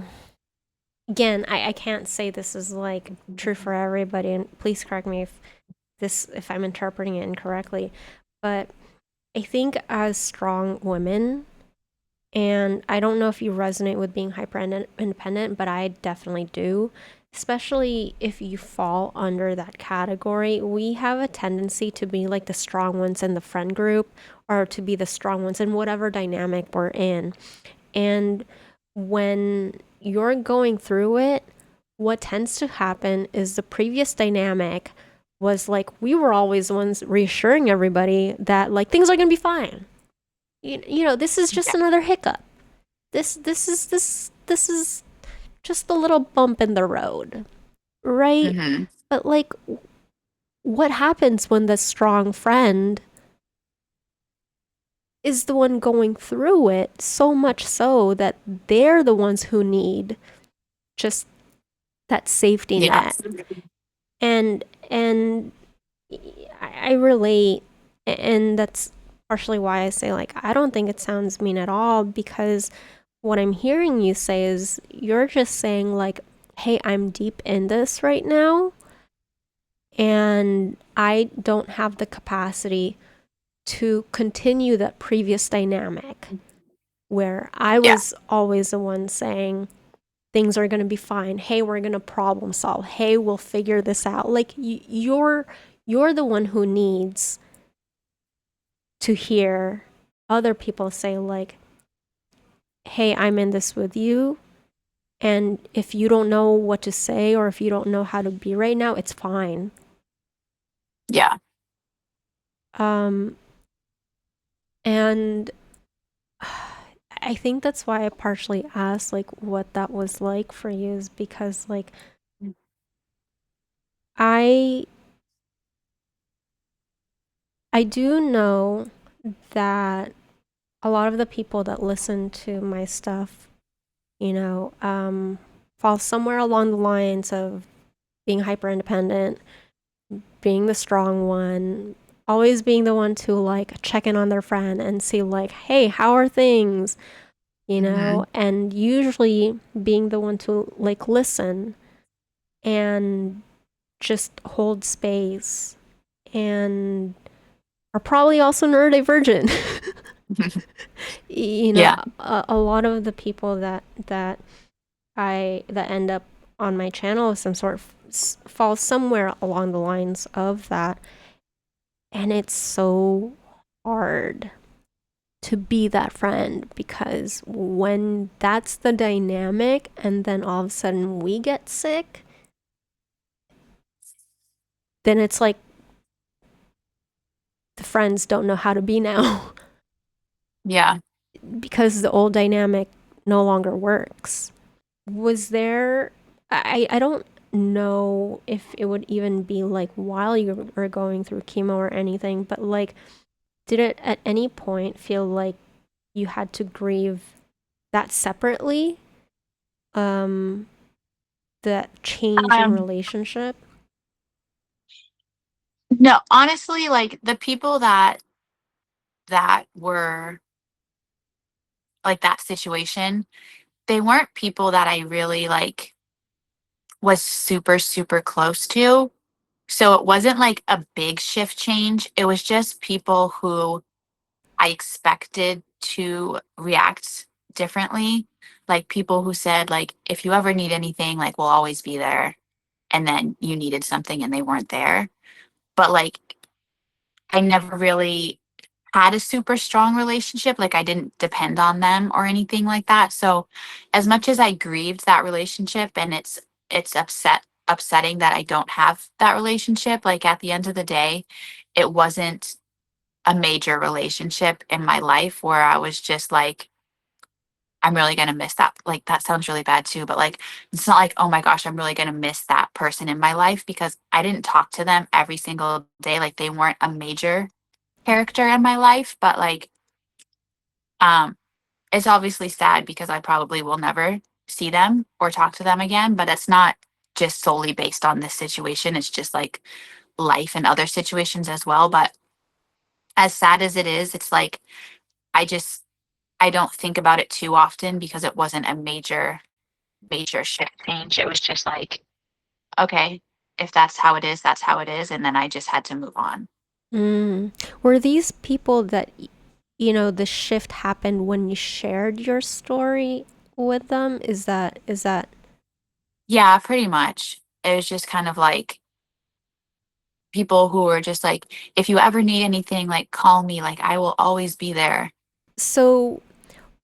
again, I can't say this is like true for everybody, and please correct me if I'm interpreting it incorrectly, but I think as strong women, and I don't know if you resonate with being hyper independent, but I definitely do. Especially if you fall under that category, we have a tendency to be like the strong ones in the friend group are to be the strong ones in whatever dynamic we're in. And when you're going through it, what tends to happen is the previous dynamic was like we were always the ones reassuring everybody that like things are going to be fine. This is just Yeah. another hiccup. This is just a little bump in the road, right? Hmm. But like what happens when the strong friend is the one going through it, so much so that they're the ones who need just that safety Yeah. net. And I relate, and that's partially why I say like I don't think it sounds mean at all, because what I'm hearing you say is you're just saying like, hey, I'm deep in this right now and I don't have the capacity to continue that previous dynamic where I Yeah. was always the one saying things are going to be fine. Hey, we're going to problem solve. Hey, we'll figure this out. Like you're the one who needs to hear other people say like, "Hey, I'm in this with you." And if you don't know what to say or if you don't know how to be right now, it's fine. Yeah. Um and I think that's why I partially asked like what that was like for you is because like I I do know that a lot of the people that listen to my stuff, you know, fall somewhere along the lines of being hyper independent, being the strong one, always being the one to like check in on their friend and see like, hey, how are things? Hmm. And usually being the one to like listen and just hold space and are probably also neurodivergent. Yeah. A lot of the people that end up on my channel of some sort fall somewhere along the lines of that, and it's so hard to be that friend because when that's the dynamic and then all of a sudden we get sick, then it's like the friends don't know how to be now Yeah. because the old dynamic no longer works. Was there, I don't know if it would even be like while you were going through chemo or anything, but like, did it at any point feel like you had to grieve that separately? Um, that change in Um, relationship? no, honestly, like the people that were like that situation, they weren't people that I really like was super, super close to. So it wasn't like a big shift change. It was just people who I expected to react differently. Like people who said, like, if you ever need anything, like we'll always be there. And then you needed something and they weren't there. But like I never really had a super strong relationship. Like I didn't depend on them or anything like that. So as much as I grieved that relationship and it's upsetting that I don't have that relationship, like at the end of the day, it wasn't a major relationship in my life where I was just like, I'm really gonna miss that. Like that sounds really bad too, but like it's not like, oh my gosh, I'm really gonna miss that person in my life because I didn't talk to them every single day. Like they weren't a major character in my life, but like um it's obviously sad because I probably will never see them or talk to them again, but it's not just solely based on this situation. It's just like life and other situations as well. But as sad as it is, it's like I just I don't think about it too often because it wasn't a major shift change. It was just like, okay, if that's how it is, that's how it is. And then I just had to move on. Mm. Were these people that, the shift happened when you shared your story with them? Is that Yeah, pretty much. It was just kind of like people who are just like, if you ever need anything, like call me, like I will always be there. So,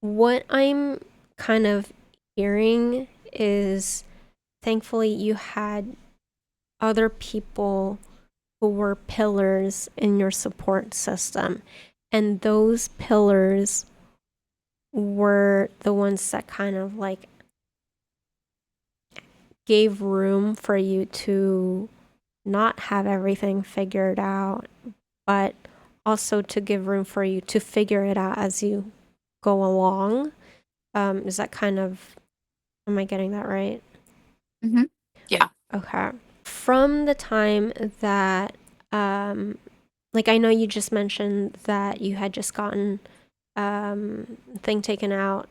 what I'm kind of hearing is thankfully you had other people who were pillars in your support system. And those pillars were the ones that kind of like gave room for you to not have everything figured out, but also to give room for you to figure it out as you go along. Is that kind of, am I getting that right? Hmm. Yeah. Okay. From the time that, um, like I know you just mentioned that you had just gotten thing taken out.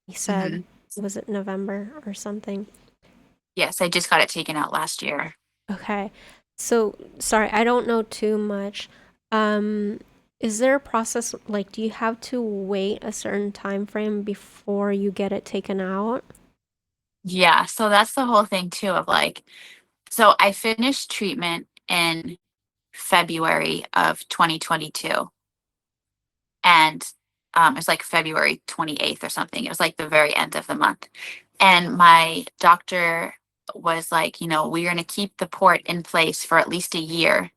You said, Hmm. was it November or something? Yes, I just got it taken out last year. Okay. So, sorry, I don't know too much. Um, is there a process like do you have to wait a certain time frame before you get it taken out? Yeah, so that's the whole thing too of like, so I finished treatment in February of 2022, and it was like February 28th or something. It was like the very end of the month. And my doctor was like, we're going to keep the port in place for at least a year,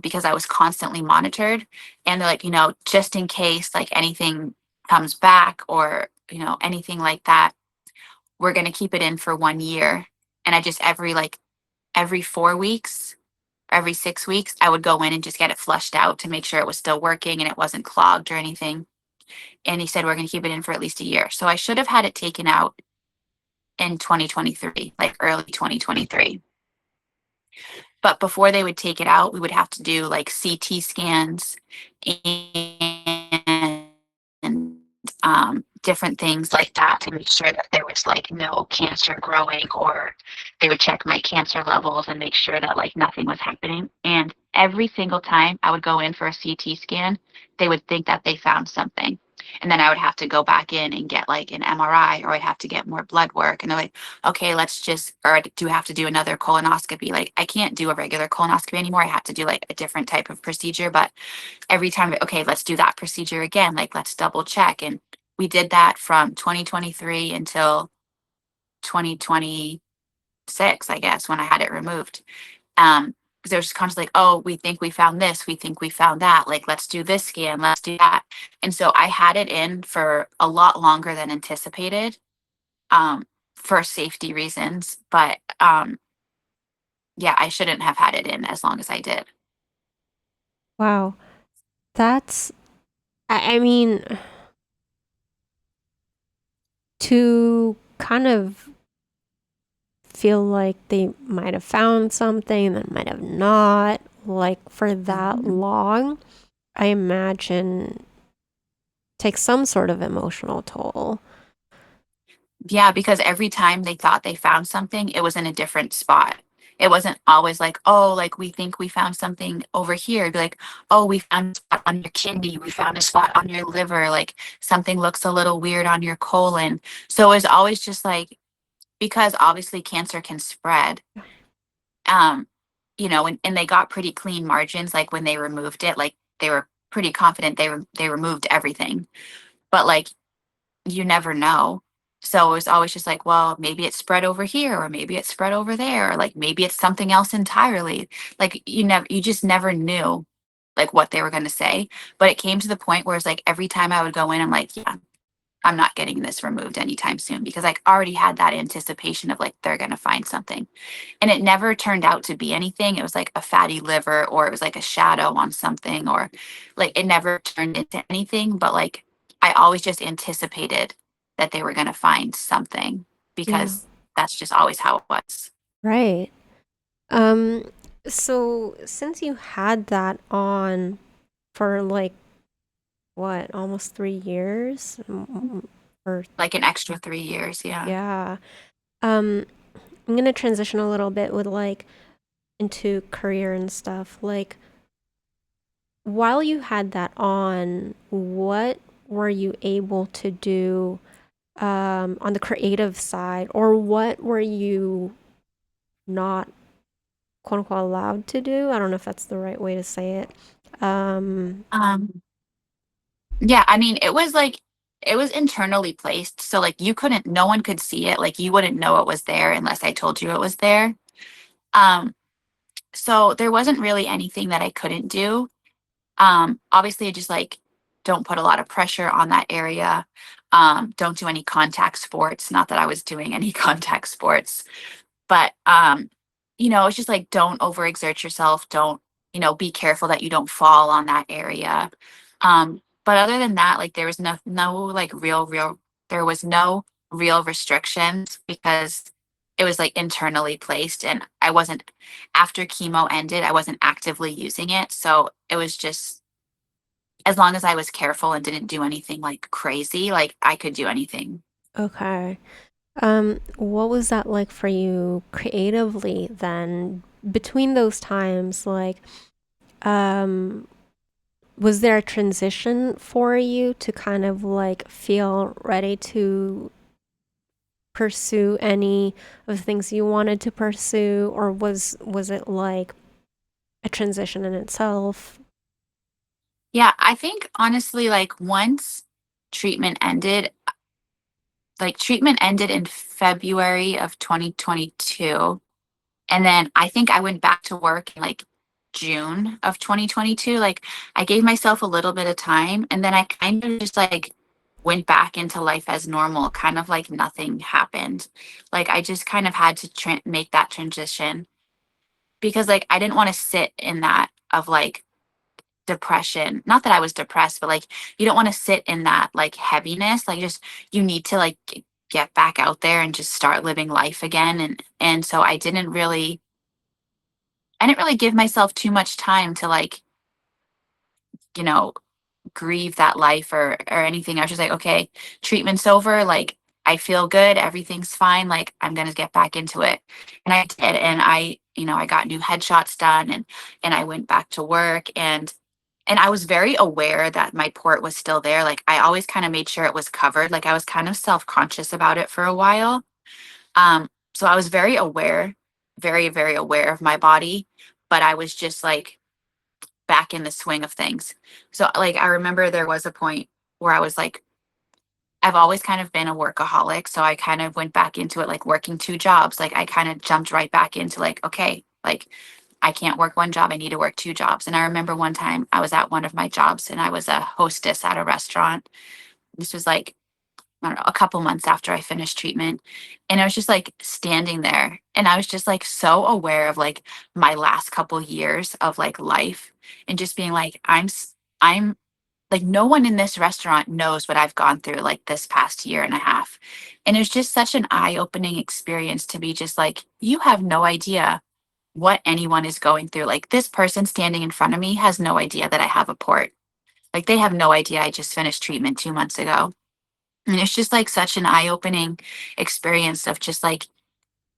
because I was constantly monitored. And they're like, just in case like anything comes back or, anything like that, we're going to keep it in for 1 year. And I just every 4 weeks, every 6 weeks, I would go in and just get it flushed out to make sure it was still working and it wasn't clogged or anything. And he said, we're going to keep it in for at least a year. So I should have had it taken out in 2023, like early 2023. But before they would take it out, we would have to do like CT scans and different things like that to make sure that there was like no cancer growing, or they would check my cancer levels and make sure that like nothing was happening. And every single time I would go in for a CT scan, they would think that they found something. And then I would have to go back in and get like an MRI, or I'd have to get more blood work. And they're like, okay, let's just, or I do have to do another colonoscopy. Like, I can't do a regular colonoscopy anymore. I have to do like a different type of procedure. But every time, okay, let's do that procedure again. Like, let's double check. And we did that from 2023 until 2026, I guess, when I had it removed. Because they're just constantly like, oh, we think we found this, we think we found that. Like, let's do this scan, let's do that. And so I had it in for a lot longer than anticipated, um, for safety reasons. But yeah, I shouldn't have had it in as long as I did. Wow. That's, I mean, to kind of feel like they might have found something that might have not, like for that Mhm. long, I imagine takes some sort of emotional toll. Yeah, because every time they thought they found something, it was in a different spot. It wasn't always like, oh, like we think we found something over here. It'd be like, oh, we found a spot on your kidney. We found a spot on your liver. Like something looks a little weird on your colon. So it was always just like, because obviously cancer can spread. Um, and they got pretty clean margins. Like when they removed it, like they were pretty confident they removed everything. But like you never know. So it was always just like, well, maybe it's spread over here, or maybe it's spread over there, or like maybe it's something else entirely. Like you just never knew like what they were going to say. But it came to the point where it's like every time I would go in, I'm like, yeah, I'm not getting this removed anytime soon, because I already had that anticipation of like they're going to find something. And it never turned out to be anything. It was like a fatty liver, or it was like a shadow on something, or like it never turned into anything. But like I always just anticipated that they were going to find something, Yeah. because that's just always how it was. Right. Um, so since you had that on for like what, almost 3 years? Or Like an extra 3 years. Yeah. yeah. Um, I'm gonna transition a little bit with like into career and stuff. Like while you had that on, what were you able to do on the creative side, or what were you not quote unquote allowed to do. I don't know if that's the right way to say it. Um, Um, yeah, I mean, it was internally placed. So like you couldn't, no one could see it. Like you wouldn't know it was there unless I told you it was there. Um, so there wasn't really anything that I couldn't do. Obviously I just like don't put a lot of pressure on that area. Don't do any contact sports. Not that I was doing any contact sports. But it's just like don't overexert yourself. Don't, be careful that you don't fall on that area. But other than that, like there was no like real there was no real restrictions because it was like internally placed and I wasn't after chemo ended, I wasn't actively using it. So it was just as long as I was careful and didn't do anything like crazy, like I could do anything. okay. What was that like for you creatively then? Between those times, like, um, was there a transition for you to kind of like feel ready to pursue any of the things you wanted to pursue, or was it like a transition in itself? Yeah, I think honestly, like once treatment ended, treatment ended in February of 2022. And then I think I went back to work in like June of 2022. Like I gave myself a little bit of time and then I kind of just like went back into life as normal, kind of like nothing happened. Like I just kind of had to make that transition because like I didn't want to sit in that of like depression. Not that I was depressed, but like you don't want to sit in that like heaviness. Like just you need to like get back out there and just start living life again. And so I didn't really give myself too much time to like, you know, grieve that life or anything. I was just like, okay, treatment's over. Like I feel good. Everything's fine. Like I'm gonna get back into it. And I did. And I got new headshots done and I went back to work and I was very aware that my port was still there. Like I always kind of made sure it was covered. Like I was kind of self-conscious about it for a while. So I was very aware, very, very aware of my body, but I was just like back in the swing of things. So like I remember there was a point where I was like, I've always kind of been a workaholic. So I kind of went back into it like working two jobs. Like I kind of jumped right back into like, okay, like I can't work one job. I need to work two jobs. And I remember one time I was at one of my jobs and I was a hostess at a restaurant. This was like, I don't know, a couple months after I finished treatment. And I was just like standing there and I was just like so aware of like my last couple years of like life and just being like, I'm like, no one in this restaurant knows what I've gone through like this past year and a half. And it was just such an eye opening experience to be just like, you have no idea what anyone is going through. Like, this person standing in front of me has no idea that I have a port. Like, they have no idea I just finished treatment 2 months ago. And it's just like such an eye opening experience of just like,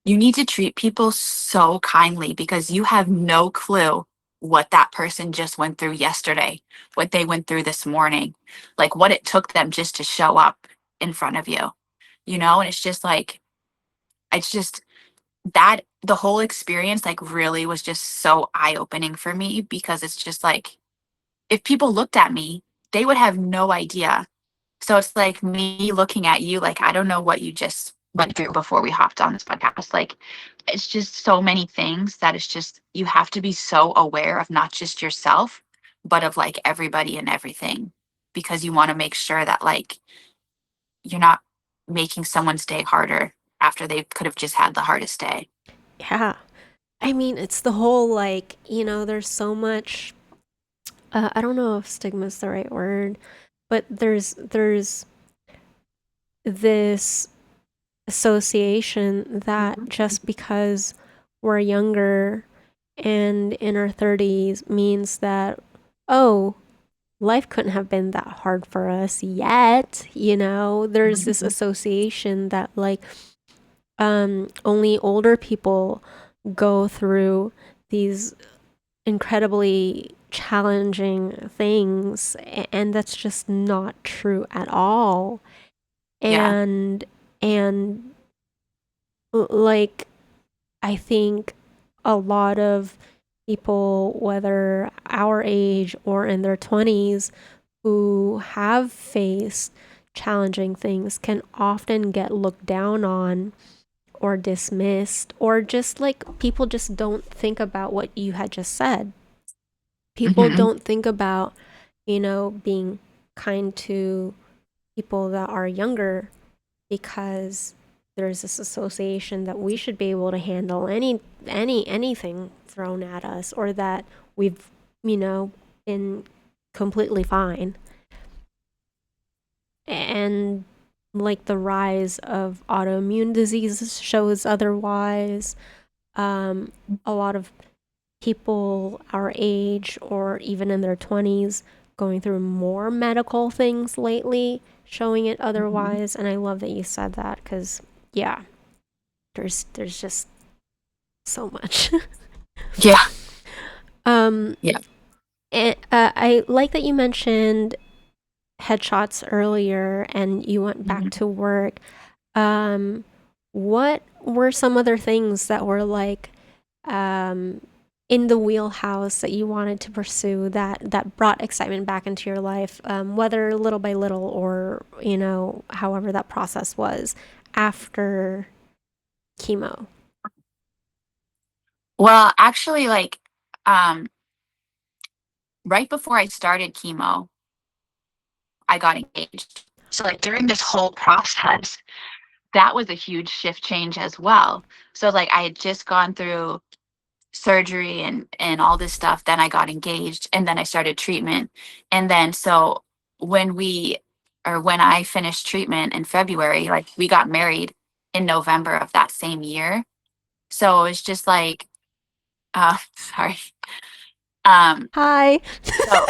you need to treat people so kindly because you have no clue what that person just went through yesterday, what they went through this morning, like what it took them just to show up in front of you, And it's just like, it's just that the whole experience, like, really was just so eye opening for me because it's just like, if people looked at me, they would have no idea. So it's like me looking at you, like, I don't know what you just went through before we hopped on this podcast. Like, it's just so many things that it's just, you have to be so aware of not just yourself, but of like everybody and everything because you want to make sure that like you're not making someone's day harder after they could have just had the hardest day. Yeah. I mean, it's the whole like, there's so much, I don't know if stigma is the right word, but there's this association that just because we're younger and in our 30s means that, oh, life couldn't have been that hard for us yet. There's this association that like, only older people go through these incredibly challenging things, and that's just not true at all. Yeah. And like, I think a lot of people, whether our age or in their 20s, who have faced challenging things can often get looked down on or dismissed, or just like people just don't think about what you had just said. People Hmm. don't think about, being kind to people that are younger because there's this association that we should be able to handle anything thrown at us, or that we've, been completely fine. And like the rise of autoimmune diseases shows otherwise. Um, a lot of people our age or even in their 20s going through more medical things lately, showing it Hmm. otherwise. And I love that you said that because, yeah, there's just so much. Yeah. um, Yeah. and, I like that you mentioned headshots earlier and you went back Hmm. to work. Um, what were some other things that were like um, in the wheelhouse that you wanted to pursue that brought excitement back into your life, whether little by little or however that process was after chemo? Well, actually, like, um, right before I started chemo, I got engaged. So, like, during this whole process, that was a huge shift change as well. So, like, I had just gone through surgery and all this stuff. Then I got engaged, and then I started treatment. And then, so when we, or when I finished treatment in February, like, we got married in November of that same year. So it was just like, sorry. Um, Hi. so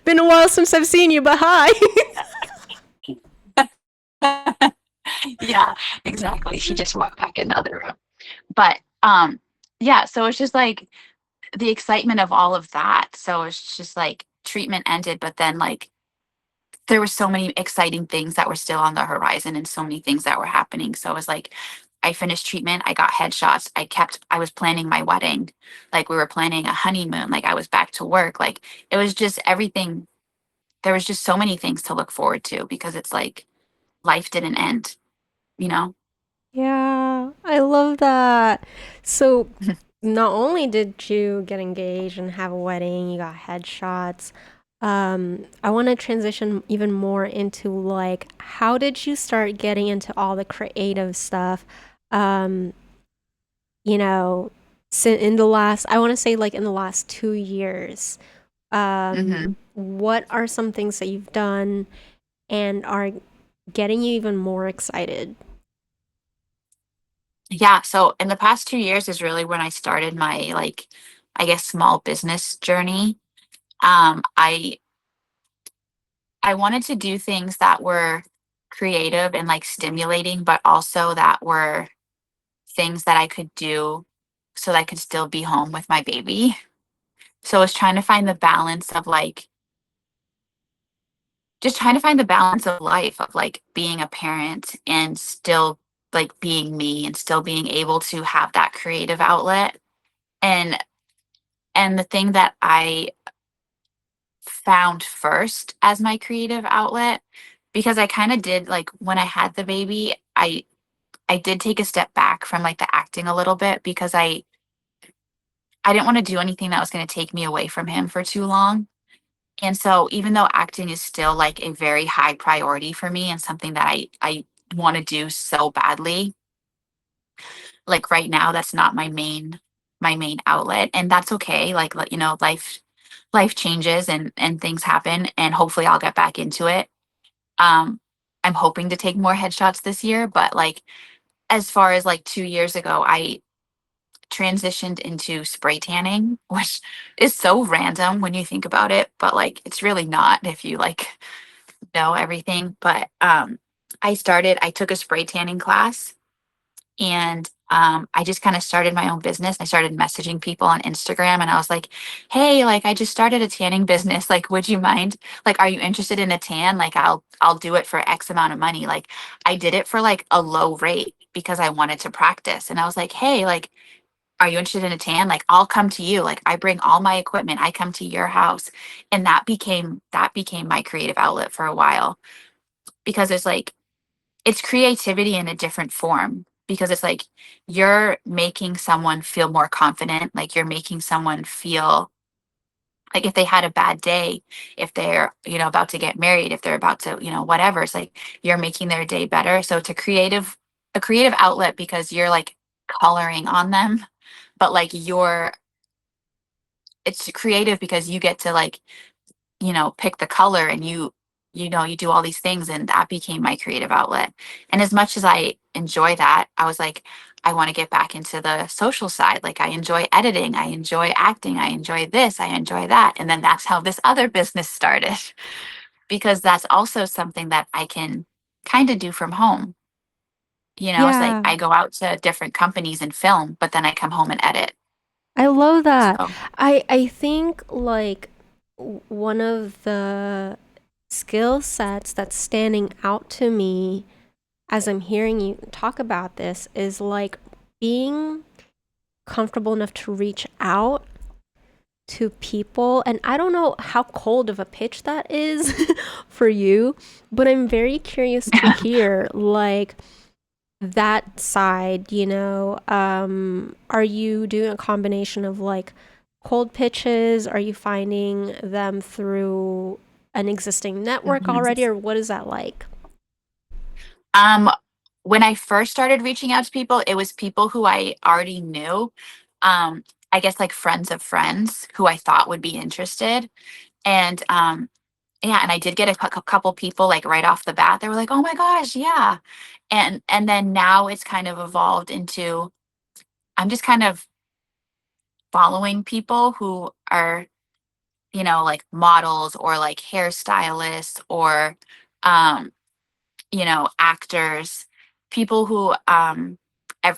Been a while since I've seen you, but hi. yeah, exactly. She just walked back in the other room. But yeah, so it's just like the excitement of all of that. So it's just like treatment ended, but then like there were so many exciting things that were still on the horizon and so many things that were happening. So it was like I finished treatment, I got headshots, I was planning my wedding. Like we were planning a honeymoon, like I was back to work. Like it was just everything. There was just so many things to look forward to because it's like life didn't end, you know? Yeah, I love that. So, not only did you get engaged and have a wedding, you got headshots. I want to transition even more into like, how did you start getting into all the creative stuff? Um, you know, in the last, I want to say like in the last 2 years. Hmm. What are some things that you've done and are getting you even more excited? Yeah. So in the past 2 years is really when I started my like, I guess, small business journey. Um, I I wanted to do things that were creative and like stimulating, but also that were things that I could do so that I could still be home with my baby. So I was trying to find the balance of like just trying to find the balance of life of like being a parent and still like being me and still being able to have that creative outlet. And the thing that I found first as my creative outlet, because I kind of did like when I had the baby, I did take a step back from like the acting a little bit because I didn't want to do anything that was going to take me away from him for too long. And so even though acting is still like a very high priority for me and something that I want to do so badly, like right now that's not my main outlet, and that's okay. Like you know, life changes and things happen, and hopefully I'll get back into it. Um I'm hoping to take more headshots this year, but like as far as like 2 years ago, I transitioned into spray tanning, which is so random when you think about it, but like it's really not if you like know everything. But I took a spray tanning class And I just kind of started my own business. I started messaging people on Instagram and I was like, hey, like I just started a tanning business. Like, would you mind? Like, are you interested in a tan? Like I'll do it for X amount of money. Like I did it for like a low rate because I wanted to practice. And I was like, hey, like, are you interested in a tan? Like I'll come to you. Like I bring all my equipment. I come to your house. And that became my creative outlet for a while because it's creativity in a different form because it's like you're making someone feel more confident, like you're making someone feel like if they had a bad day, if they're, about to get married, if they're about to, whatever, it's like you're making their day better. So it's a creative outlet because you're like coloring on them, but like it's creative because you get to like pick the color and you do all these things and that became my creative outlet. And as much as I enjoy that, I was like, I want to get back into the social side. Like I enjoy editing, I enjoy acting, I enjoy this, I enjoy that. And then that's how this other business started because that's also something that I can kind of do from home. It's like Yeah, I go out to different companies and film, but then I come home and edit. I love that. So, I think like one of the skill sets that's standing out to me as I'm hearing you talk about this is like being comfortable enough to reach out to people. And I don't know how cold of a pitch that is for you, but I'm very curious to hear like that side, are you doing a combination of like cold pitches? Are you finding them through an existing network Mhm. already, or what is that like? Um, when I first started reaching out to people, it was people who I already knew. Um, I guess like friends of friends who I thought would be interested. And yeah, and I did get a couple people like right off the bat. They were like, "Oh my gosh, yeah." And then now it's kind of evolved into I'm just kind of following people who are, like models or like hairstylists or um actors, people who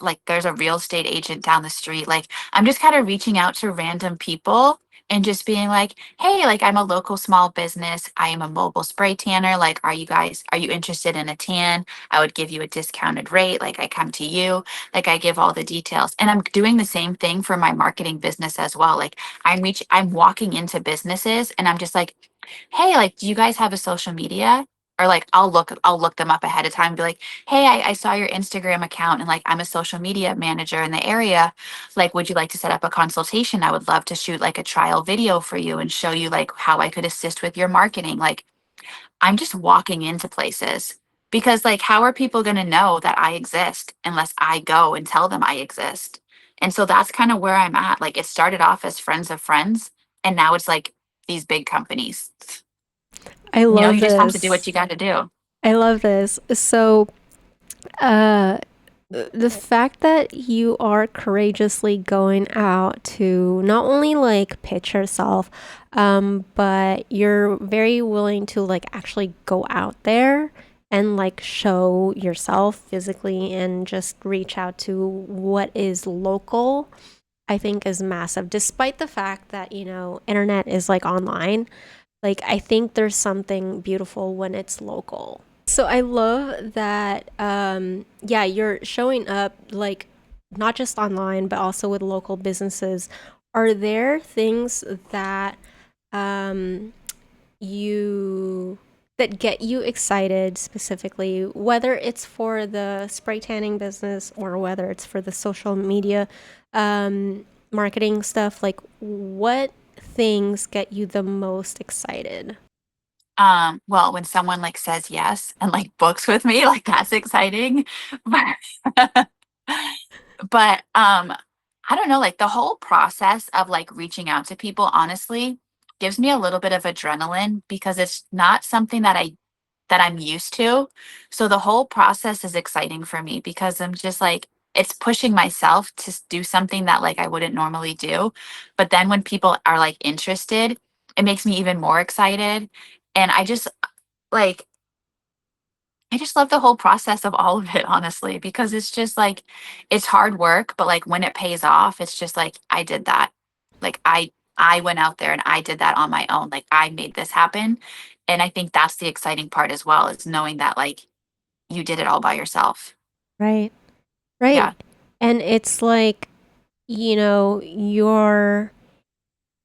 like there's a real estate agent down the street. Like I'm just kind of reaching out to random people and just being like, "Hey, like I'm a local small business. I am a mobile spray tanner. Like are you interested in a tan? I would give you a discounted rate. Like I come to you, like I give all the details." And I'm doing the same thing for my marketing business as well. Like I'm walking into businesses and I'm just like, "Hey, like do you guys have a social media?" Or like I'll look them up ahead of time and be like, hey, I saw your Instagram account and like I'm a social media manager in the area. Like, would you like to set up a consultation? I would love to shoot like a trial video for you and show you like how I could assist with your marketing. Like I'm just walking into places because like how are people going to know that I exist unless I go and tell them I exist? And so that's kind of where I'm at. Like it started off as friends of friends and now it's like these big companies. I love You just have to do what this. you got to do. I love this. So, uh, the fact that you are courageously going out to not only like pitch yourself, but you're very willing to like actually go out there and like show yourself physically and just reach out to what is local, I think is massive. Despite the fact that, internet is like online, like I think there's something beautiful when it's local. So I love that yeah, you're showing up like not just online but also with local businesses. Are there things that um you that get you excited specifically, whether it's for the spray tanning business or whether it's for the social media marketing stuff? Like what things get you the most excited? Well, when someone like says yes and like books with me, like that's exciting. But but I don't know, like the whole process of like reaching out to people honestly gives me a little bit of adrenaline because it's not something that I'm used to. So the whole process is exciting for me because I'm just like it's pushing myself to do something that like I wouldn't normally do. But then when people are like interested, it makes me even more excited. And I just like I just love the whole process of all of it, honestly, because it's just like it's hard work, but like when it pays off, it's just like I did that. Like I went out there and I did that on my own. Like I made this happen. And I think that's the exciting part as well, is knowing that like you did it all by yourself. Right. Right. Yeah. And it's like, you're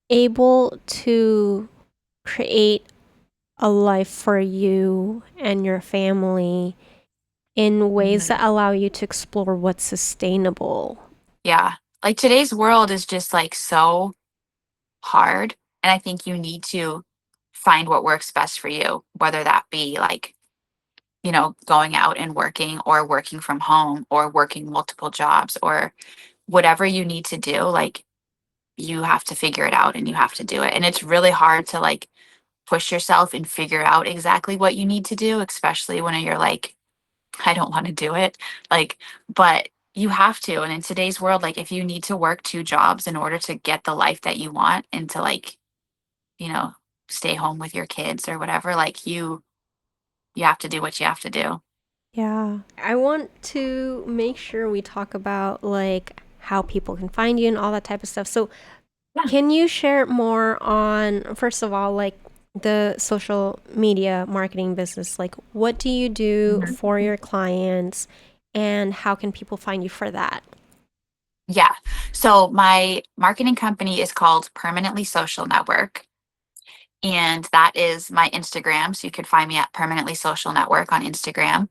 able to create a life for you and your family in ways Mhm. that allow you to explore what's sustainable. Yeah. Like today's world is just like so hard. And I think you need to find what works best for you, whether that be like, going out and working or working from home or working multiple jobs or whatever you need to do. Like you have to figure it out and you have to do it. And it's really hard to like push yourself and figure out exactly what you need to do, especially when you're like, I don't want to do it. Like, but you have to. And in today's world, like if you need to work two jobs in order to get the life that you want and to like, you know, stay home with your kids or whatever, like you have to do what you have to do. Yeah. I want to make sure we talk about like how people can find you and all that type of stuff. So, Yeah. can you share more on, first of all, like the social media marketing business? Like, what do you do Mhm. for your clients and how can people find you for that? Yeah. So my marketing company is called Permanently Social Network. And that is my Instagram. So you could find me at Permanently Social Network on Instagram.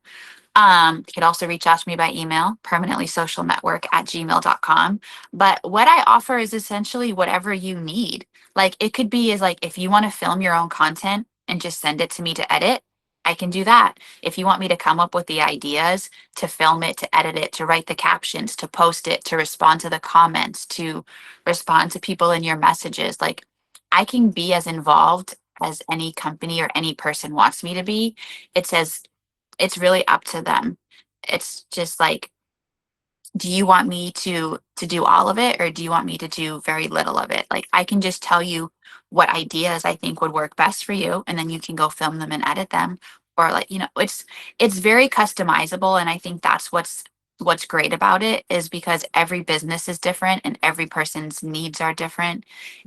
You could also reach out to me by email, permanentlysocialnetwork@gmail.com. But what I offer is essentially whatever you need. Like it could be is like if you want to film your own content and just send it to me to edit, I can do that. If you want me to come up with the ideas, to film it, to edit it, to write the captions, to post it, to respond to the comments, to respond to people in your messages, like I can be as involved as any company or any person wants me to be. It says it's really up to them. It's just like, do you want me to do all of it or do you want me to do very little of it? Like I can just tell you what ideas I think would work best for you and then you can go film them and edit them or like, it's very customizable and I think that's what's great about it is because every business is different and every person's needs are different.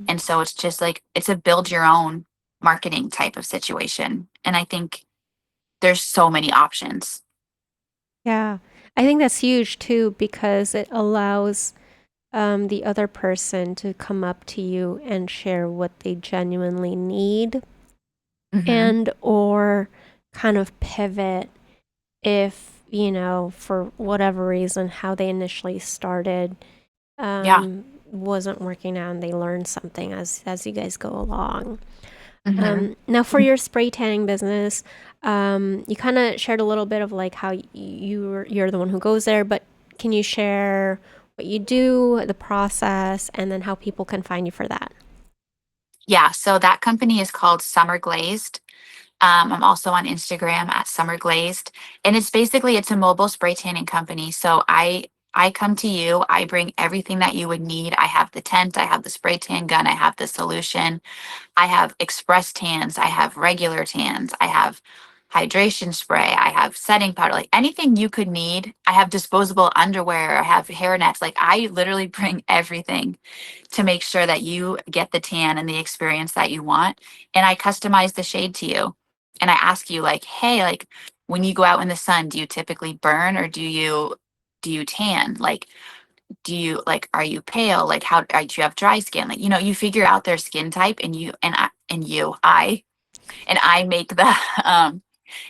And so it's just like it's a build your own marketing type of situation. And I think there's so many options. Yeah. I think that's huge too because it allows the other person to come up to you and share what they genuinely need Mhm. and or kind of pivot if, for whatever reason, how they initially started Yeah. wasn't working out and they learned something as you guys go along. Mhm. Now, for your spray tanning business, you kind of shared a little bit of like how you're the one who goes there, but can you share what you do, the process, and then how people can find you for that? Yeah, so that company is called Summer Glazed. I'm also on Instagram at Summer Glazed, and it's a mobile spray tanning company. So I come to you, I bring everything that you would need. I have the tent, I have the spray tan gun, I have the solution. I have express tans, I have regular tans, I have hydration spray, I have setting powder, like anything you could need. I have disposable underwear, I have hair nets. Like I literally bring everything to make sure that you get the tan and the experience that you want. And I customize the shade to you. And I ask you like, hey, like when you go out in the sun, do you typically burn or do you tan? Like do you like are you pale like do you have dry skin like you figure out their skin type and you and you I make the um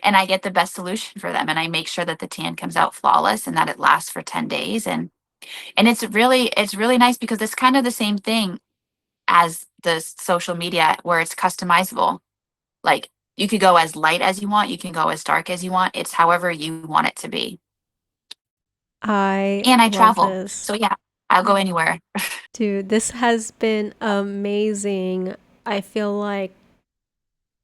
and I get the best solution for them and I make sure that the tan comes out flawless and that it lasts for 10 days and it's really nice because it's kind of the same thing as the social media where it's customizable. Like you could go as light as you want, you can go as dark as you want, it's however you want it to be. I And I love travel, this. so yeah, I'll go anywhere. Dude, this has been amazing. I feel like,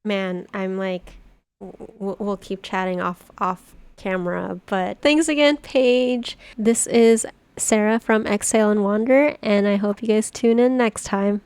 man, I'm like, we'll keep chatting off camera. But thanks again, Paige. This is Sarah from Exhale and Wander, and I hope you guys tune in next time.